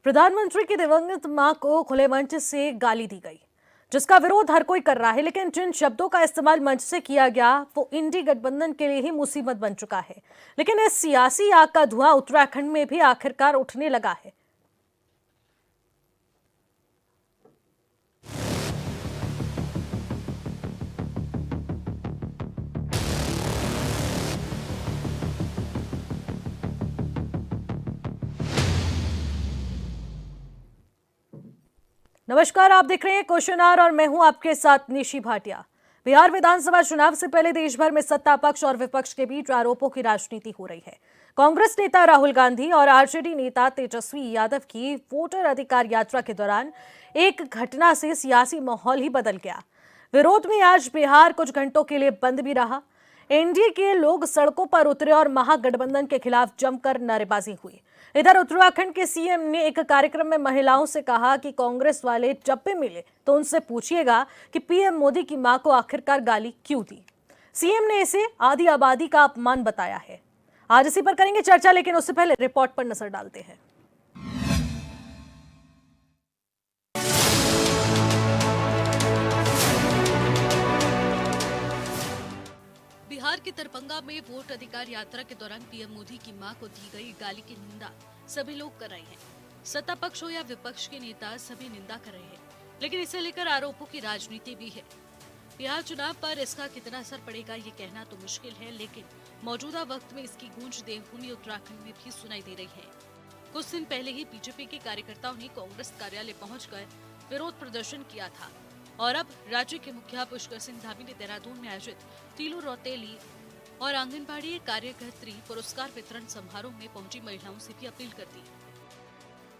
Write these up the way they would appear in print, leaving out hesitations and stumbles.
प्रधानमंत्री की दिवंगत मां को खुले मंच से गाली दी गई, जिसका विरोध हर कोई कर रहा है। लेकिन जिन शब्दों का इस्तेमाल मंच से किया गया वो इंडी गठबंधन के लिए ही मुसीबत बन चुका है। लेकिन इस सियासी आग का धुआं उत्तराखंड में भी आखिरकार उठने लगा है। नमस्कार, आप देख रहे हैं क्वेश्चन आवर और मैं हूं आपके साथ निशी भाटिया। बिहार विधानसभा चुनाव से पहले देश भर में सत्ता पक्ष और विपक्ष के बीच आरोपों की राजनीति हो रही है। कांग्रेस नेता राहुल गांधी और आरजेडी नेता तेजस्वी यादव की वोटर अधिकार यात्रा के दौरान एक घटना से सियासी माहौल ही बदल गया। विरोध में आज बिहार कुछ घंटों के लिए बंद भी रहा। एनडीए के लोग सड़कों पर उतरे और महागठबंधन के खिलाफ जमकर नारेबाजी हुई। इधर उत्तराखंड के सीएम ने एक कार्यक्रम में महिलाओं से कहा कि कांग्रेस वाले जब भी मिले तो उनसे पूछिएगा कि पीएम मोदी की मां को आखिरकार गाली क्यों दी। सीएम ने इसे आधी आबादी का अपमान बताया है। आज इसी पर करेंगे चर्चा, लेकिन उससे पहले रिपोर्ट पर नजर डालते हैं। बिहार के दरभंगा में वोट अधिकार यात्रा के दौरान पीएम मोदी की मां को दी गई गाली की निंदा सभी लोग कर रहे हैं। सत्ता पक्ष हो या विपक्ष के नेता सभी निंदा कर रहे हैं, लेकिन इसे लेकर आरोपों की राजनीति भी है। बिहार चुनाव पर इसका कितना असर पड़ेगा ये कहना तो मुश्किल है, लेकिन मौजूदा वक्त में इसकी गूंज देवभूमि उत्तराखंड में भी सुनाई दे रही है। कुछ दिन पहले ही बीजेपी के कार्यकर्ताओं ने कांग्रेस कार्यालय पहुंचकर विरोध प्रदर्शन किया था और अब राज्य के मुखिया पुष्कर सिंह धामी ने देहरादून में आयोजित तीलू रौतेली और आंगनबाड़ी कार्यकर्त्री पुरस्कार वितरण समारोह में पहुंची महिलाओं से भी अपील कर दी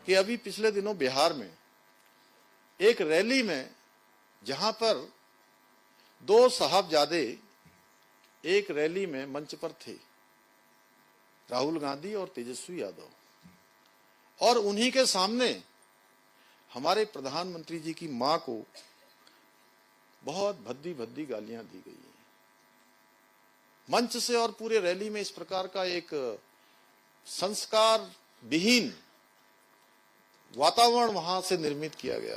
कि अभी पिछले दिनों बिहार में एक रैली में जहां पर दो साहबजादे एक रैली में मंच पर थे, राहुल गांधी और तेजस्वी यादव, और उन्हीं के सामने हमारे प्रधानमंत्री जी की मां को बहुत भद्दी भद्दी गालियां दी गई हैं। मंच से और पूरे रैली में इस प्रकार का एक संस्कार विहीन वातावरण वहां से निर्मित किया गया।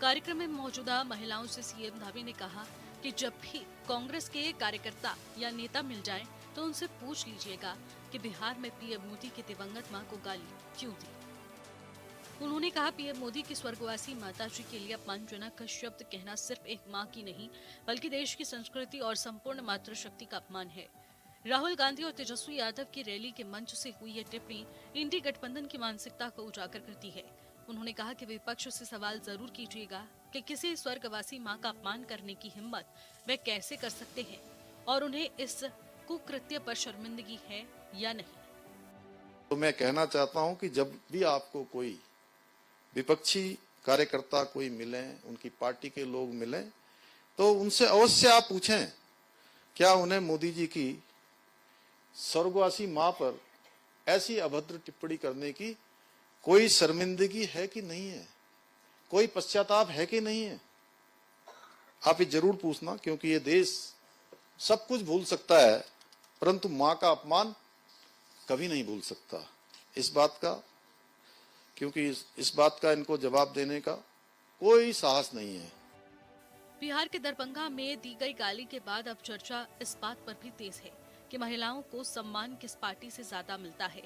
कार्यक्रम में मौजूदा महिलाओं से सीएम धामी ने कहा कि जब भी कांग्रेस के कार्यकर्ता या नेता मिल जाएं, तो उनसे पूछ लीजिएगा कि बिहार में पीएम मोदी की दिवंगत मां को गाली क्यों दी। उन्होंने कहा पीएम मोदी की स्वर्गवासी माताजी के लिए अपमानजनक शब्द कहना सिर्फ एक मां की नहीं बल्कि देश की संस्कृति और संपूर्ण मातृशक्ति का अपमान है। राहुल गांधी और तेजस्वी यादव की रैली के मंच से हुई ये टिप्पणी इंडी गठबंधन की मानसिकता को उजागर करती है। उन्होंने कहा कि विपक्ष से सवाल जरूर कीजिएगा कि किसी स्वर्गवासी मां का अपमान करने की हिम्मत वे कैसे कर सकते हैं और उन्हें इस कुकृत्य पर शर्मिंदगी है या नहीं। तो मैं कहना चाहता हूं कि जब भी आपको कोई विपक्षी कार्यकर्ता कोई मिले, उनकी पार्टी के लोग मिले, तो उनसे अवश्य आप पूछें क्या उन्हें मोदी जी की स्वर्गवासी मां पर ऐसी अभद्र टिप्पणी करने की कोई शर्मिंदगी है कि नहीं है, कोई पश्चाताप है कि नहीं है। आप ये जरूर पूछना, क्योंकि ये देश सब कुछ भूल सकता है परंतु मां का अपमान कभी नहीं भूल सकता। इस बात का, क्योंकि इस बात का इनको जवाब देने का कोई साहस नहीं है। बिहार के दरभंगा में दी गई गाली के बाद अब चर्चा इस बात पर भी तेज है कि महिलाओं को सम्मान किस पार्टी से ज्यादा मिलता है।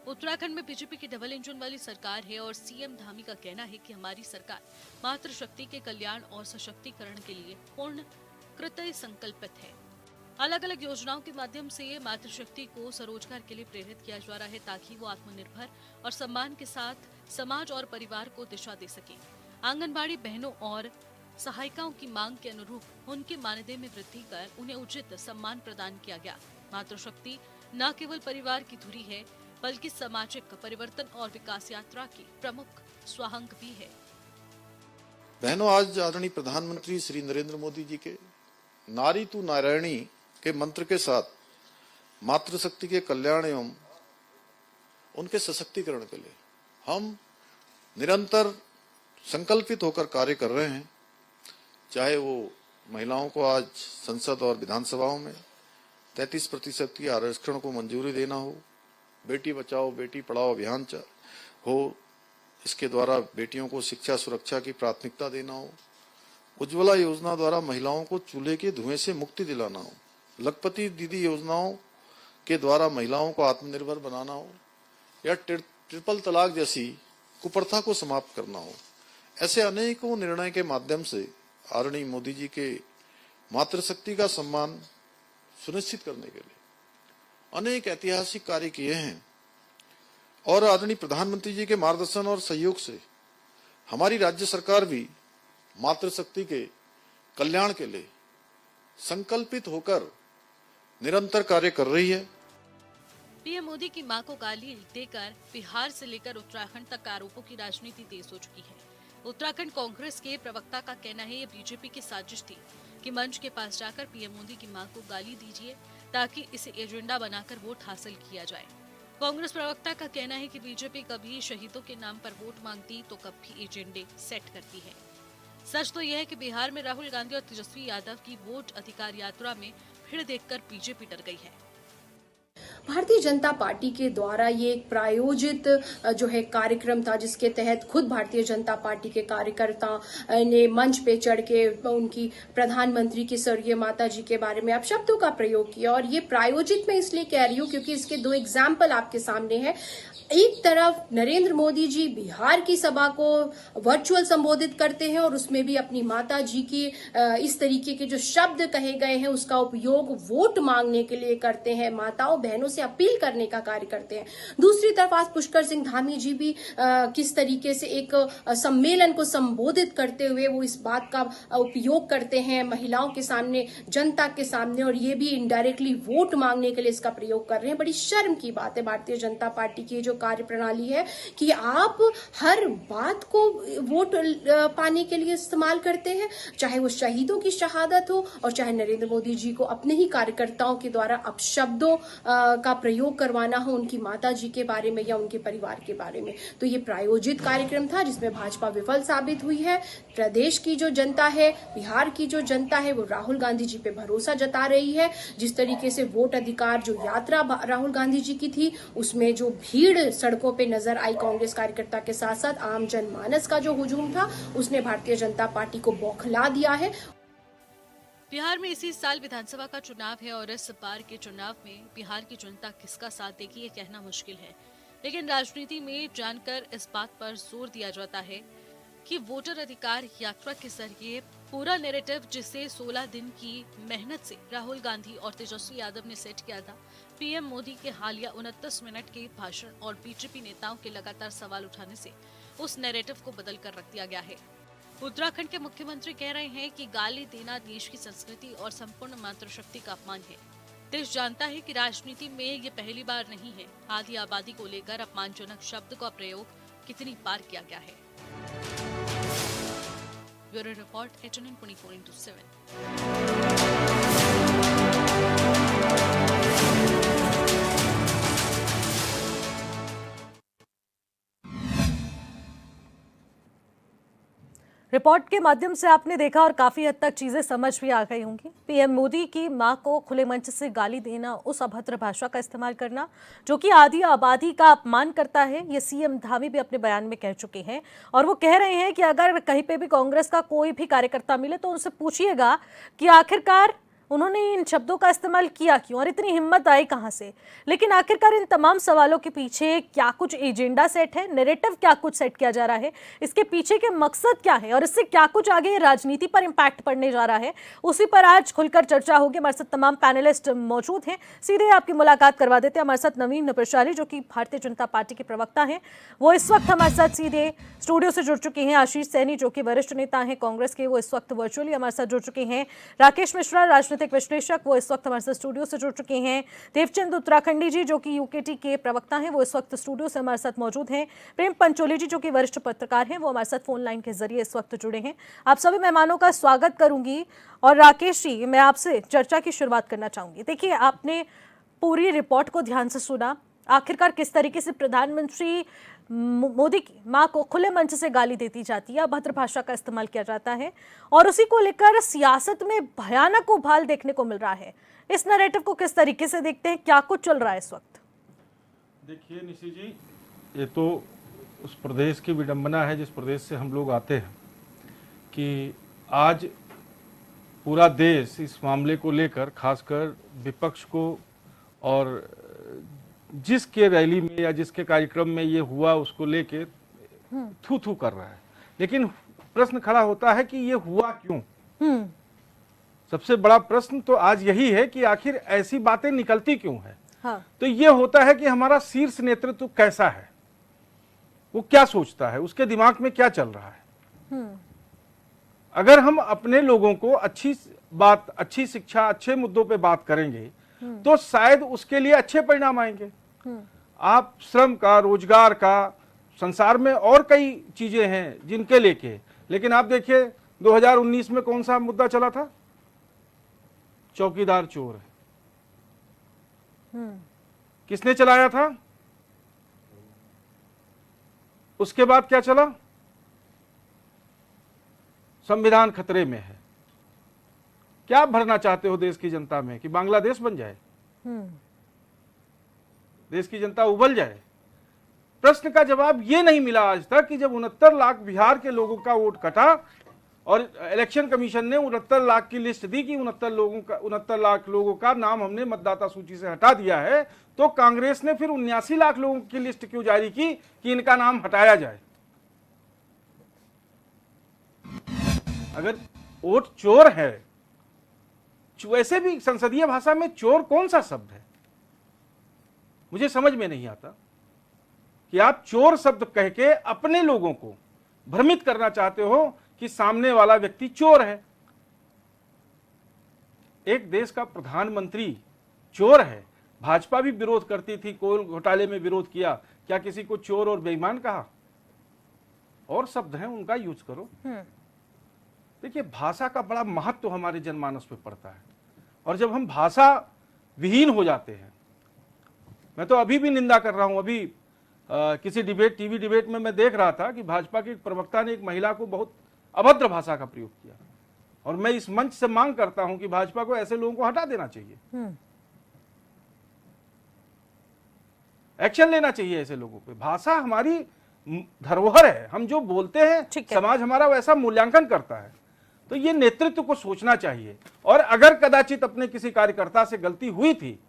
उत्तराखंड में बीजेपी की डबल इंजन वाली सरकार है और सीएम धामी का कहना है कि हमारी सरकार मातृशक्ति के कल्याण और सशक्तिकरण के लिए पूर्ण कृतज्ञ संकल्पित है। अलग अलग योजनाओं के माध्यम से मातृशक्ति को स्वरोजगार के लिए प्रेरित किया जा रहा है ताकि वो आत्मनिर्भर और सम्मान के साथ समाज और परिवार को दिशा दे सके। आंगनबाड़ी बहनों और सहायिकाओं की मांग के अनुरूप उनके मानदेय में वृद्धि कर उन्हें उचित सम्मान प्रदान किया गया। मातृशक्ति न केवल परिवार की धुरी है बल्कि सामाजिक परिवर्तन और विकास यात्रा की प्रमुख स्वाहंग भी है। बहनों, आज आदरणीय प्रधानमंत्री श्री नरेंद्र मोदी जी के नारी तू नारायणी के मंत्र के साथ मातृशक्ति के कल्याण एवं उनके सशक्तिकरण के लिए हम निरंतर संकल्पित होकर कार्य कर रहे हैं। चाहे वो महिलाओं को आज संसद और विधानसभाओं में 33% के आरक्षण को मंजूरी देना हो, बेटी बचाओ बेटी पढ़ाओ अभियान हो, इसके द्वारा बेटियों को शिक्षा सुरक्षा की प्राथमिकता देना हो, उज्ज्वला योजना द्वारा महिलाओं को चूल्हे के धुएं से मुक्ति दिलाना हो, लखपति दीदी योजनाओं के द्वारा महिलाओं को आत्मनिर्भर बनाना हो, या ट्रिपल तलाक जैसी कुप्रथा को समाप्त करना हो। ऐसे अनेकों निर्णय के माध्यम से आदरणीय मोदी जी के मातृशक्ति का सम्मान सुनिश्चित करने के लिए अनेक ऐतिहासिक कार्य किए हैं। और आदरणीय प्रधानमंत्री जी के मार्गदर्शन और सहयोग से हमारी राज्य सरकार भी मातृशक्ति के कल्याण के लिए संकल्पित होकर निरंतर कार्य कर रही है। पीएम मोदी की मां को गाली देकर बिहार से लेकर उत्तराखंड तक आरोपों की राजनीति तेज हो चुकी है। उत्तराखंड कांग्रेस के प्रवक्ता का कहना है ये बीजेपी की साजिश थी कि मंच के पास जाकर पीएम मोदी की मां को गाली दीजिए ताकि इसे एजेंडा बनाकर वोट हासिल किया जाए। कांग्रेस प्रवक्ता का कहना है कि बीजेपी कभी शहीदों के नाम पर वोट मांगती तो कभी एजेंडे सेट करती है। सच तो यह है कि बिहार में राहुल गांधी और तेजस्वी यादव की वोट अधिकार यात्रा में भीड़ देखकर बीजेपी डर गई है। भारतीय जनता पार्टी के द्वारा ये एक प्रायोजित जो है कार्यक्रम था, जिसके तहत खुद भारतीय जनता पार्टी के कार्यकर्ता ने मंच पे चढ़ के उनकी प्रधानमंत्री की स्वर्गीय माता जी के बारे में अपशब्दों का प्रयोग किया। और ये प्रायोजित मैं इसलिए कह रही हूँ क्योंकि इसके दो एग्जाम्पल आपके सामने हैं। एक तरफ नरेंद्र मोदी जी बिहार की सभा को वर्चुअल संबोधित करते हैं और उसमें भी अपनी माता जी की इस तरीके के जो शब्द कहे गए हैं उसका उपयोग वोट मांगने के लिए करते हैं, माताओं बहनों से अपील करने का कार्य करते हैं। दूसरी तरफ आज पुष्कर सिंह धामी जी भी किस तरीके से एक सम्मेलन को संबोधित करते हुए वो इस बात का उपयोग करते हैं महिलाओं के सामने, जनता के सामने, और ये भी इनडायरेक्टली वोट मांगने के लिए इसका प्रयोग कर रहे हैं। बड़ी शर्म की बात है भारतीय जनता पार्टी की जो कार्य प्रणाली है कि आप हर बात को वोट पाने के लिए इस्तेमाल करते हैं, चाहे वो शहीदों की शहादत हो और चाहे नरेंद्र मोदी जी को अपने ही कार्यकर्ताओं के द्वारा अपशब्दों का प्रयोग करवाना हो उनकी माता जी के बारे में या उनके परिवार के बारे में। तो ये प्रायोजित कार्यक्रम था जिसमें भाजपा विफल साबित हुई है। प्रदेश की जो जनता है, बिहार की जो जनता है, वो राहुल गांधी जी पे भरोसा जता रही है। जिस तरीके से वोट अधिकार जो यात्रा राहुल गांधी जी की थी उसमें जो भीड़ सड़कों पे नजर आई कांग्रेस कार्यकर्ता के साथ साथ आम जनमानस का जो हुजूम था उसने भारतीय जनता पार्टी को बौखला दिया है। बिहार में इसी साल विधानसभा का चुनाव है और इस बार के चुनाव में बिहार की जनता किसका साथ देगी ये कहना मुश्किल है, लेकिन राजनीति में जानकर इस बात पर जोर दिया जाता है कि वोटर अधिकार यात्रा के जरिए पूरा नैरेटिव जिसे 16 दिन की मेहनत से राहुल गांधी और तेजस्वी यादव ने सेट किया था, पीएम मोदी के हालिया 29 मिनट के भाषण और बीजेपी नेताओं के लगातार सवाल उठाने से उस नैरेटिव को बदल कर रख दिया गया है। उत्तराखंड के मुख्यमंत्री कह रहे हैं कि गाली देना देश की संस्कृति और संपूर्ण मातृशक्ति का अपमान है। देश जानता है कि राजनीति में ये पहली बार नहीं है। आधी आबादी को लेकर अपमानजनक शब्द का प्रयोग कितनी बार किया गया है। Bureau report HNN 24x7। Report के माध्यम से आपने देखा और काफी हद तक चीजें समझ भी आ गई होंगी। पीएम मोदी की मां को खुले मंच से गाली देना, उस अभद्र भाषा का इस्तेमाल करना जो कि आधी आबादी का अपमान करता है, ये सीएम धामी भी अपने बयान में कह चुके हैं। और वो कह रहे हैं कि अगर कहीं पे भी कांग्रेस का कोई भी कार्यकर्ता मिले तो उनसे पूछिएगा कि आखिरकार उन्होंने इन शब्दों का इस्तेमाल किया क्यों और इतनी हिम्मत आई कहां से। लेकिन आखिरकार इन तमाम सवालों के पीछे क्या कुछ एजेंडा सेट है, नैरेटिव क्या कुछ सेट किया जा रहा है, इसके पीछे के मकसद क्या है और इससे क्या कुछ आगे राजनीति पर इंपैक्ट पड़ने जा रहा है, उसी पर आज खुलकर चर्चा होगी। हमारे साथ तमाम पैनलिस्ट मौजूद हैं, सीधे आपकी मुलाकात करवा देते हैं। हमारे साथ नवीन प्रशाली जो कि भारतीय जनता पार्टी के प्रवक्ता हैं, वो इस वक्त हमारे साथ सीधे स्टूडियो से जुड़ चुके हैं। आशीष सैनी जो कि वरिष्ठ नेता हैं कांग्रेस के, वो इस वक्त वर्चुअली हमारे साथ जुड़ चुके हैं। राकेश मिश्रा राजनीतिक विश्लेषक, वो इस वक्त हमारे साथ स्टूडियो से जुड़ चुके हैं। देवचंद उत्तराखंडी जी जो कि यूकेटी के प्रवक्ता हैं, वो इस वक्त स्टूडियो से हमारे साथ मौजूद हैं। प्रेम पंचोली जी जो कि वरिष्ठ पत्रकार हैं, वो हमारे साथ फोन लाइन के जरिए इस वक्त जुड़े हैं। आप सभी मेहमानों का स्वागत करूंगी। और राकेश जी, मैं आपसे चर्चा की शुरुआत करना चाहूंगी। देखिए, आपने पूरी रिपोर्ट को ध्यान से सुना, आखिरकार किस तरीके से प्रधानमंत्री मोदी की मां को खुले मंच से गाली देती जाती है, अभद्र भाषा का इस्तेमाल किया जाता है और उसी को लेकर सियासत में भयानक उबाल देखने को मिल रहा है। इस नैरेटिव को किस तरीके से देखते हैं, क्या कुछ चल रहा है इस वक्त? देखिए निशी जी, ये तो उस प्रदेश की विडंबना है जिस प्रदेश से हम लोग आते हैं कि आज पूरा देश इस मामले को लेकर, खासकर विपक्ष को, और जिसके रैली में या जिसके कार्यक्रम में ये हुआ उसको लेके थू थू कर रहा है। लेकिन प्रश्न खड़ा होता है कि ये हुआ क्यों। सबसे बड़ा प्रश्न तो आज यही है कि आखिर ऐसी बातें निकलती क्यों है। हाँ। तो ये होता है कि हमारा शीर्ष नेतृत्व कैसा है, वो क्या सोचता है, उसके दिमाग में क्या चल रहा है। अगर हम अपने लोगों को अच्छी बात, अच्छी शिक्षा, अच्छे मुद्दों पे बात करेंगे तो शायद उसके लिए अच्छे परिणाम आएंगे। आप श्रम का, रोजगार का, संसार में और कई चीजें हैं जिनके लेके, लेकिन आप देखिए 2019 में कौन सा मुद्दा चला था? चौकीदार चोर है। किसने चलाया था? उसके बाद क्या चला? संविधान खतरे में है। क्या भरना चाहते हो देश की जनता में कि बांग्लादेश बन जाए, देश की जनता उबल जाए? प्रश्न का जवाब ये नहीं मिला आज तक कि जब 69 लाख बिहार के लोगों का वोट कटा और इलेक्शन कमीशन ने 69 लाख की लिस्ट दी कि 69 लाख लोगों का नाम हमने मतदाता सूची से हटा दिया है, तो कांग्रेस ने फिर 79 लाख लोगों की लिस्ट क्यों जारी की कि इनका नाम हटाया जाए? अगर वोट चोर है, वैसे भी संसदीय भाषा में चोर कौन सा शब्द है? मुझे समझ में नहीं आता कि आप चोर शब्द कह के अपने लोगों को भ्रमित करना चाहते हो कि सामने वाला व्यक्ति चोर है। एक देश का प्रधानमंत्री चोर है। भाजपा भी विरोध करती थी, कोल घोटाले में विरोध किया, क्या किसी को चोर और बेईमान कहा? और शब्द हैं उनका यूज करो। देखिए, भाषा का बड़ा महत्व हमारे जनमानस में पड़ता है, और जब हम भाषा विहीन हो जाते हैं, मैं तो अभी भी निंदा कर रहा हूं। अभी किसी डिबेट, टीवी डिबेट में मैं देख रहा था कि भाजपा के एक प्रवक्ता ने एक महिला को बहुत अभद्र भाषा का प्रयोग किया, और मैं इस मंच से मांग करता हूं कि भाजपा को ऐसे लोगों को हटा देना चाहिए, एक्शन लेना चाहिए ऐसे लोगों पे। भाषा हमारी धरोहर है, हम जो बोलते हैं समाज हमारा वैसा मूल्यांकन करता है। तो ये नेतृत्व को सोचना चाहिए, और अगर कदाचित अपने किसी कार्यकर्ता से गलती हुई थी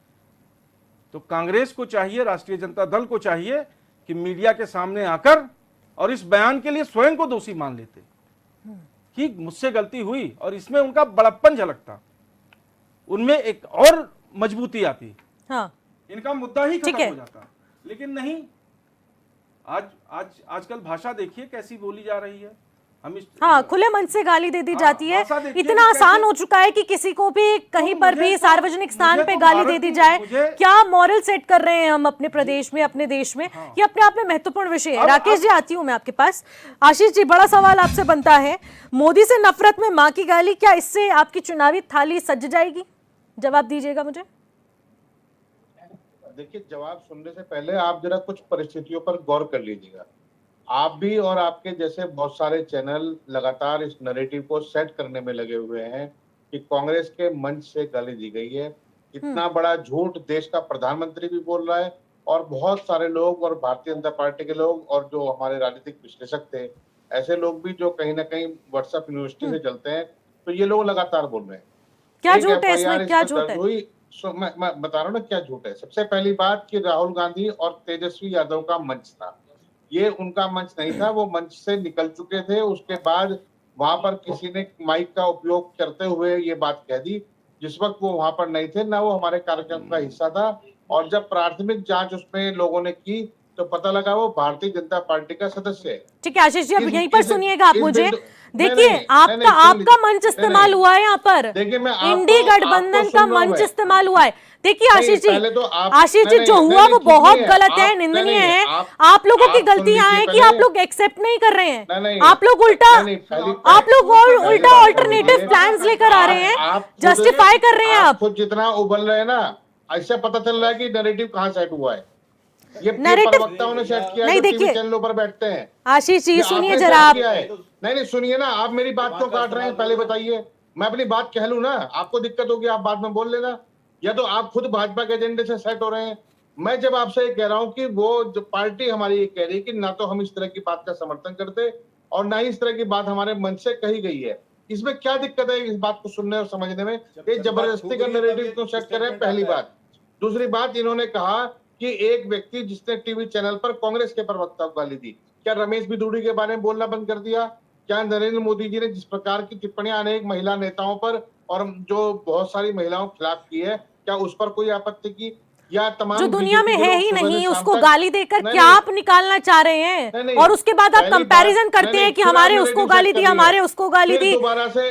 तो कांग्रेस को चाहिए, राष्ट्रीय जनता दल को चाहिए कि मीडिया के सामने आकर और इस बयान के लिए स्वयं को दोषी मान लेते कि मुझसे गलती हुई, और इसमें उनका बड़प्पन झलकता, उनमें एक और मजबूती आती। हाँ। इनका मुद्दा ही खत्म हो जाता। लेकिन नहीं, आजकल भाषा देखिए कैसी बोली जा रही है। हाँ, खुले मन से गाली दे दी जाती है। इतना आसान हो चुका है कि किसी को भी कहीं पर भी सार्वजनिक स्थान पे गाली दे दी जाए। क्या मॉरल सेट कर रहे हैं हम अपने प्रदेश में, अपने देश में? ये अपने आप में महत्वपूर्ण विषय है। राकेश जी, आती हूँ मैं आपके पास। आशीष जी, बड़ा सवाल आपसे बनता है, मोदी से नफरत में माँ की गाली, क्या इससे आपकी चुनावी थाली सज जाएगी? जवाब दीजिएगा मुझे। देखिए, जवाब सुनने से पहले आप जरा कुछ परिस्थितियों पर गौर कर लीजिएगा। आप भी और आपके जैसे बहुत सारे चैनल लगातार इस नैरेटिव को सेट करने में लगे हुए हैं कि कांग्रेस के मंच से गाली दी गई है। इतना बड़ा झूठ देश का प्रधानमंत्री भी बोल रहा है, और बहुत सारे लोग, और भारतीय जनता पार्टी के लोग, और जो हमारे राजनीतिक विश्लेषक थे, ऐसे लोग भी जो कहीं ना कहीं व्हाट्सएप यूनिवर्सिटी से चलते हैं, तो ये लोग लगातार बोल रहे हैं। क्या झूठ है इसमें? क्या झूठ है? मैं बता रहा हूँ ना क्या झूठ है। सबसे पहली बात कि राहुल गांधी और तेजस्वी यादव का मंच था, ये उनका मंच नहीं था। वो मंच से निकल चुके थे। उसके बाद वहां पर किसी ने माइक का उपयोग करते हुए ये बात कह दी, जिस वक्त वो वहां पर नहीं थे, ना वो हमारे कार्यक्रम का हिस्सा था। और जब प्राथमिक जांच उसमें लोगों ने की तो पता लगा वो भारतीय जनता पार्टी का सदस्य है। ठीक है आशीष जी, अब यहीं पर सुनिएगा आप मुझे। देखिए, आपका मंच इस्तेमाल हुआ है यहाँ पर, इंडी गठबंधन का मंच इस्तेमाल हुआ है। देखिए आशीष जी, जो हुआ वो बहुत गलत है, निंदनीय है। आप लोगों की गलतियां हैं कि आप लोग एक्सेप्ट नहीं कर रहे हैं। आप लोग उल्टा ऑल्टरनेटिव प्लान्स लेकर आ रहे हैं, जस्टिफाई कर रहे हैं। आप खुद जितना उबल रहे हैं ना, ऐसे पता चल रहा है कि नैरेटिव कहाँ सेट हुआ है। ये प्रवक्ताओं ने सेट किया है, नहीं देखिए चैनलों पर बैठते हैं। आशीष जी सुनिए जरा आप। नहीं सुनिए ना, आप मेरी बात क्यों काट रहे हैं? पहले बताइए, मैं अपनी बात कह लूं ना, आपको दिक्कत होगी आप बाद में बोल लेना। या तो आप खुद भाजपा के एजेंडे से सेट हो रहे हैं, मैं जब आपसे ये कह रहा हूं कि वो जो पार्टी हमारी ये कह रही है कि ना तो हम इस तरह की बात का समर्थन करते और ना ही इस तरह की बात हमारे मन से कही गई है, इसमें क्या दिक्कत है इस बात को सुनने और समझने में? ये जबरदस्ती का नैरेटिव क्यों सेट कर रहे हैं? पहली बात। दूसरी बात, इन्होंने कहा कि एक व्यक्ति जिसने टीवी चैनल पर कांग्रेस के प्रवक्ता को गाली दी, क्या रमेश बिधूड़ी के बारे में बोलना बंद कर दिया? क्या नरेंद्र मोदी जी ने जिस प्रकार की टिप्पणियां अनेक महिला नेताओं पर और जो बहुत सारी महिलाओं के खिलाफ की है, क्या उस पर कोई आपत्ति की? या तमाम जो दुनिया में बीजेपी है के ही लोग सुबह से नहीं शाम उसको तक- गाली देकर नहीं, क्या नहीं, आप निकालना चाह रहे हैं? नहीं, नहीं, और उसके बाद आप पहली बात- कंपैरिजन करते नहीं, हैं कि फिर हमारे आप उसको narrative गाली set दी, कर रही हमारे है। उसको गाली दी।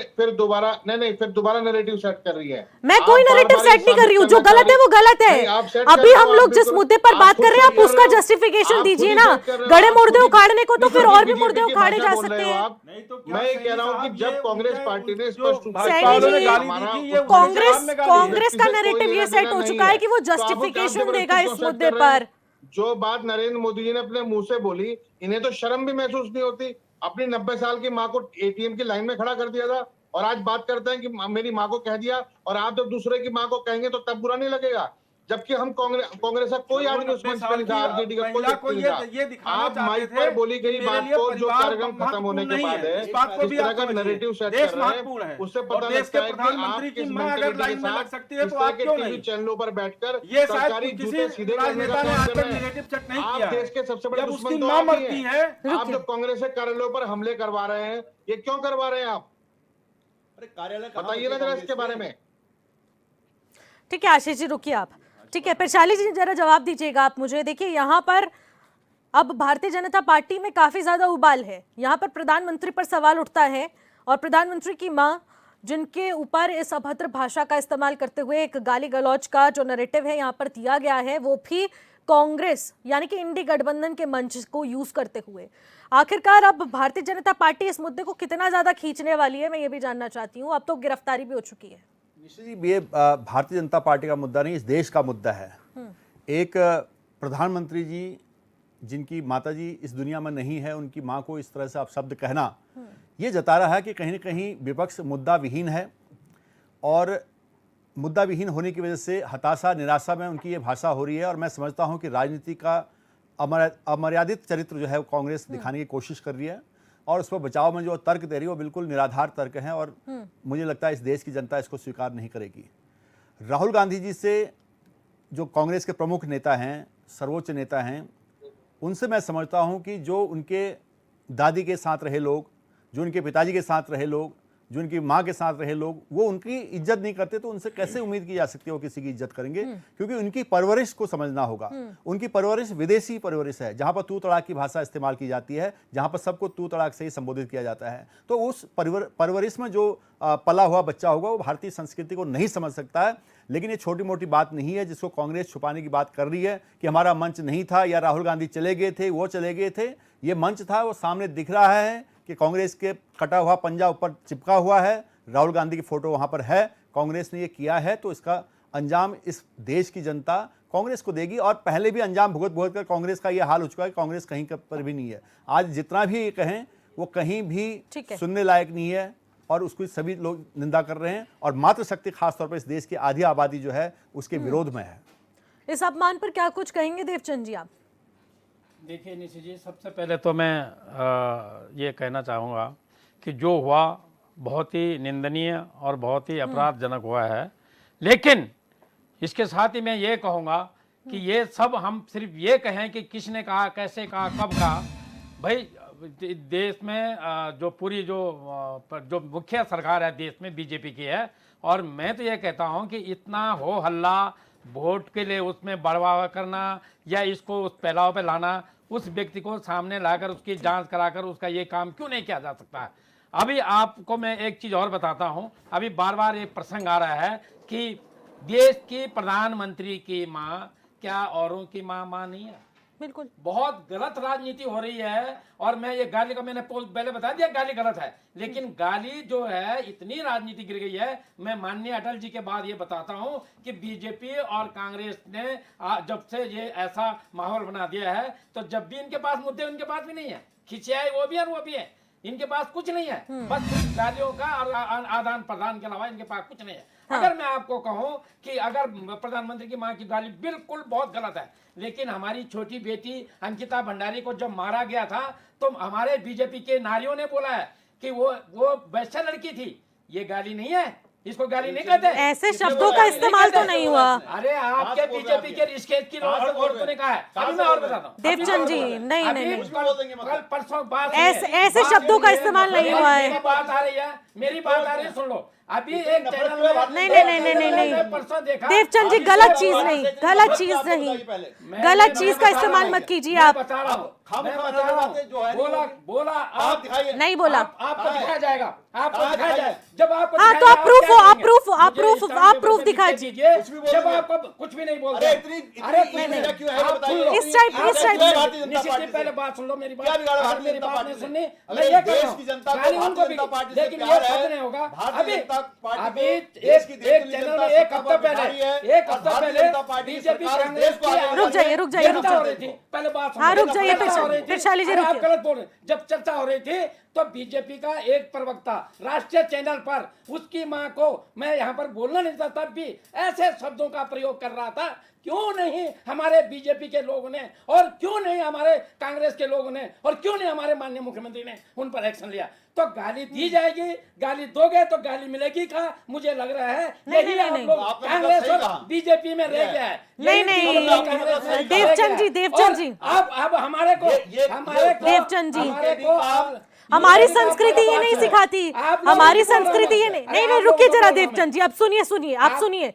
फिर दोबारा नैरेटिव सेट कर रही है। मैं आप कोई बार-बार नैरेटिव ये सेट नहीं कर रही हूँ, साबित जो करना गलत है वो चाह गलत रही- नहीं, आप है। set कर अभी रहे हम हो, लोग आप जिस बिल्कुल- मुद्दे पर आप बात खुद कर रहे हैं set आप कर उसका रहे हो। जस्टिफिकेशन आप दीजिए खुद ना। ही set कर रहे हो, गड़े आप मुर्दे खुद ही- उखाड़ने को तो नहीं, फिर जो और भी बीजेपी मुर्दे की उखाड़े भाषा जा बोल सकते रहे हो हैं। आप। नहीं तो क्या मैं ये सैनी कह रहा हूँ कि साहब, जब ये कांग्रेस उनके- पार्टी ने जो स्पष्ट भाजपा सैनी वालों ने जी, गाली दी हमारा थी, ये उस- उनके जवाब में गाली दी। कांग्रेस का व्यक्ति से कोई नैरेटिव ये लेना सेट देना हो नहीं चुका है कि वो तो आप क्या जस्टिफिकेशन जबरदस्ती देगा क्यों इस सेट मुद्दे कर रहे हैं? पर। जो बात नरेंद्र मोदी जी ने अपने मुंह से बोली, इन्हें तो शर्म भी महसूस नहीं होती। अपनी 90 साल की माँ को एटीएम की लाइन में खड़ा कर दिया था और आज बात करते हैं कि मेरी माँ को कह दिया, और आप जब दूसरे की माँ को कहेंगे तो तब बुरा नहीं लगेगा। जबकि हम कांग्रेस का कोई आदमी उस मंच पे नहीं था, आरजेडी का कोई महिला को व्यक्ति नहीं था। ये दिखाना आप चाहते माइक थे पर बोली कि गई मेरे बात लिए को जो परिवार कार्यक्रम खत्म होने के महत्वपूर्ण बाद नहीं है, इस बात को जिस भी तरह आप का समझिए। नैरेटिव सेट देश कर रहे महत्वपूर्ण है हैं, उससे और पता देश लगता के है कि प्रधानमंत्री आप की किस मां अगर मेंटेलिटी लाइन के में लग साथ सकती है इस तो तरह आप के क्यों टीवी नहीं? चैनलों पर बैठकर ये सरकारी शायद जूते किसी सीधे करने का राजनेता ने काम आज कर तक रहे हैं। नैरेटिव सेट नहीं आप किया है। देश के सबसे बड़े जब दुश्मन उसकी तो मां आप ही मरती हैं। है, आप जो कांग्रेस के कार्यालयों पर हमले करवा रहे हैं, ये क्यों करवा रहे हैं आप? अरे कार्यालय बताइए ना जरा इसके बारे में। ठीक है आशीष जी, रुकिए आप। ठीक है पेशाली जी, जरा जवाब दीजिएगा आप मुझे। देखिए यहाँ पर अब भारतीय जनता पार्टी में काफी ज्यादा उबाल है। यहाँ पर प्रधानमंत्री पर सवाल उठता है और प्रधानमंत्री की मां जिनके ऊपर इस अभद्र भाषा का इस्तेमाल करते हुए एक गाली गलौज का जो नैरेटिव है यहाँ पर दिया गया है, वो भी कांग्रेस यानी कि इंडी गठबंधन के मंच को यूज करते हुए। आखिरकार अब भारतीय जनता पार्टी इस मुद्दे को कितना ज्यादा खींचने वाली है, मैं ये भी जानना चाहती हूँ। अब तो गिरफ्तारी भी हो चुकी है। निश्चित जी, ये भारतीय जनता पार्टी का मुद्दा नहीं, इस देश का मुद्दा है। एक प्रधानमंत्री जी जिनकी माताजी इस दुनिया में नहीं है, उनकी मां को इस तरह से आप शब्द कहना, ये जता रहा है कि कहीं ना कहीं विपक्ष मुद्दा विहीन है और मुद्दा विहीन होने की वजह से हताशा निराशा में उनकी ये भाषा हो रही है। और मैं समझता हूं कि राजनीति का अमर्यादित चरित्र जो है वो कांग्रेस दिखाने की कोशिश कर रही है और उस पर बचाव में जो तर्क दे रही है वो बिल्कुल निराधार तर्क हैं और मुझे लगता है इस देश की जनता इसको स्वीकार नहीं करेगी। राहुल गांधी जी से, जो कांग्रेस के प्रमुख नेता हैं, सर्वोच्च नेता हैं, उनसे मैं समझता हूं कि जो उनके दादी के साथ रहे लोग, जो उनके पिताजी के साथ रहे लोग, जो उनकी माँ के साथ रहे लोग, वो उनकी इज्जत नहीं करते तो उनसे कैसे उम्मीद की जा सकती है वो किसी की इज्जत करेंगे? क्योंकि उनकी परवरिश को समझना होगा। उनकी परवरिश विदेशी परवरिश है, जहां पर तू तड़ाक की भाषा इस्तेमाल की जाती है, जहां पर सबको तू तड़ाक से ही संबोधित किया जाता है। तो उस परवरिश में जो पला हुआ बच्चा होगा वो भारतीय संस्कृति को नहीं समझ सकता है। लेकिन ये छोटी मोटी बात नहीं है जिसको कांग्रेस छुपाने की बात कर रही है कि हमारा मंच नहीं था या राहुल गांधी चले गए थे, वो चले गए थे। ये मंच था, वो सामने दिख रहा है कि कांग्रेस के कटा हुआ पंजा ऊपर चिपका हुआ है, राहुल गांधी की फोटो वहां पर है। कांग्रेस ने ये किया है तो इसका अंजाम इस देश की जनता कांग्रेस को देगी और पहले भी अंजाम भुगत भुगत कर कांग्रेस का ये हाल हो चुका है। कांग्रेस कहीं पर भी नहीं है आज, जितना भी ये कहें वो कहीं भी सुनने लायक नहीं है और उसकी सभी लोग निंदा कर रहे हैं और मातृशक्ति खासतौर पर इस देश की आधी आबादी जो है उसके विरोध में है। इस अपमान पर क्या कुछ कहेंगे देवचंद जी आप? देखिए निशि जी, सबसे पहले तो मैं ये कहना चाहूँगा कि जो हुआ बहुत ही निंदनीय और बहुत ही अपराधजनक हुआ है। लेकिन इसके साथ ही मैं ये कहूँगा कि ये सब हम सिर्फ ये कहें कि किसने कहा, कैसे कहा, कब कहा। भाई देश में जो पूरी जो मुख्य सरकार है देश में बीजेपी की है और मैं तो ये कहता हूँ कि इतना हो हल्ला वोट के लिए उसमें बढ़ावा करना या इसको उस फैलाव पे लाना, उस व्यक्ति को सामने लाकर उसकी जांच कराकर उसका ये काम क्यों नहीं किया जा सकता है? अभी आपको मैं एक चीज़ और बताता हूँ। अभी बार बार एक प्रसंग आ रहा है कि देश की प्रधानमंत्री की माँ क्या औरों की माँ नहीं है? बिल्कुल बहुत गलत राजनीति हो रही है। और मैं ये गाली का मैंने पहले बता दिया, गाली गलत है, लेकिन गाली जो है इतनी राजनीति गिर गई है। मैं माननीय अटल जी के बाद ये बताता हूं कि बीजेपी और कांग्रेस ने जब से ये ऐसा माहौल बना दिया है तो जब भी इनके पास मुद्दे, उनके पास भी नहीं है, खिंचाई वो भी है और वो भी है, इनके पास कुछ नहीं है, बस गालियों का और आदान प्रदान के अलावा इनके पास कुछ नहीं है। अगर मैं आपको कहूं कि अगर प्रधानमंत्री की मां की गाली बिल्कुल बहुत गलत है, लेकिन हमारी छोटी बेटी अंकिता भंडारी को जब मारा गया था तो हमारे बीजेपी के नारियों ने बोला है कि वो वैश्या लड़की थी। ये गाली नहीं है, इसको गाली नहीं कहते। ऐसे शब्दों का इस्तेमाल तो नहीं हुआ। अरे आपके बीजेपी के रिश्केत की औरतों ने कहा है। अभी मैं और बताता हूँ देवचंद जी, नहीं कल परसों बात ऐसे शब्दों का इस्तेमाल नहीं हुआ है। मेरी बात आ रही है, मेरी बात आ रही है, सुन लो। अभी एक चैनल में नहीं परसों देखा देवचंद जी, गलत चीज नहीं, गलत चीज का इस्तेमाल मत कीजिए आप। बता रहा हूँ, मैं बता रहा हूँ, बोला आप नहीं बोला, आपको दिखाया जाएगा, आपको दिखाया जाएगा। जब आपको हाँ तो आप प्रूफ दिखा दीजिए। जब आपको कुछ भी नहीं बोलते, इस टाइप निश्चित ही पहले बात सुन लो, मेरी बात नहीं सुननी। मैं ये कह रहा हूँ गाली उनको भी, लेकिन ये शब्द नहीं होगा। अभी एक चैनल में एक हफ्ता पहले बीजेपी कांग्रेस रुक जाइए पहले बात हाँ रुक जाइए फिर शाली जी आप गलत बोल रहे। जब चर्चा हो रही थी तो बीजेपी का एक प्रवक्ता राष्ट्रीय चैनल पर उसकी मां को, मैं यहां पर बोलना नहीं था तब भी ऐसे शब्दों का प्रयोग कर रहा था। क्यों नहीं हमारे बीजेपी के लोगों ने, और क्यों नहीं हमारे कांग्रेस के लोगों ने, और क्यों नहीं हमारे माननीय मुख्यमंत्री ने उन पर एक्शन लिया? तो गाली दी जाएगी, गाली दोगे तो गाली मिलेगी का मुझे लग रहा है यही आप लोग कांग्रेस और बीजेपी में रह गया है। नहीं देवचंद जी अब हमारे को देवचंद जी, हमारी संस्कृति ये नहीं सिखाती, हमारी संस्कृति ये नहीं रुकिए जरा देवचंद जी, अब सुनिए आप सुनिए।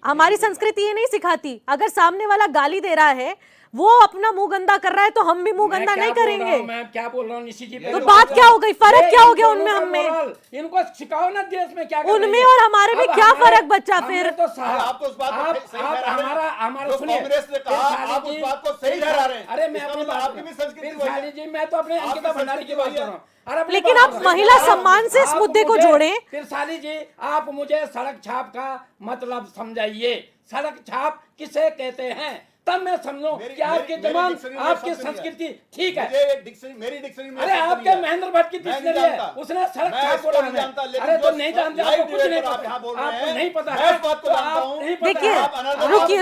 हमारी संस्कृति ये नहीं सिखाती, अगर सामने वाला गाली दे रहा है, वो अपना मुंह गंदा कर रहा है तो हम भी मुंह गंदा नहीं करेंगे। मैं क्या बोल रहा हूँ निशी जी, तो बात क्या हो गई, फर्क क्या हो गया उनमें हमें? इनको सिखाओ ना देश में क्या उनमें और हमारे में क्या फर्क बच्चा? फिर तो आप उस बात हमारा सुनिए, कांग्रेस ने कहा आप उस बात को सही ठहरा रहे हैं। अरे मैं अपनी बात, आपकी भी संस्कृति जी, मैं तो अपने अंकिता भंडारी की बात कर रहा हूँ। लेकिन आप महिला सम्मान से इस मुद्दे को जोड़े। फिर साली जी आप मुझे सड़क छाप का मतलब समझाइए। सड़क छाप किसे कहते हैं, तब मैं समझूं कि आपके जवान आपकी संस्कृति ठीक है। मेरी डिक्शनरी में, अरे आपके महेंद्र भट्ट की डिक्शनरी है, उसने सड़क छाप बोला है। अरे तो नहीं जानते, आपको कुछ नहीं पता, आपको नहीं पता है। देखिए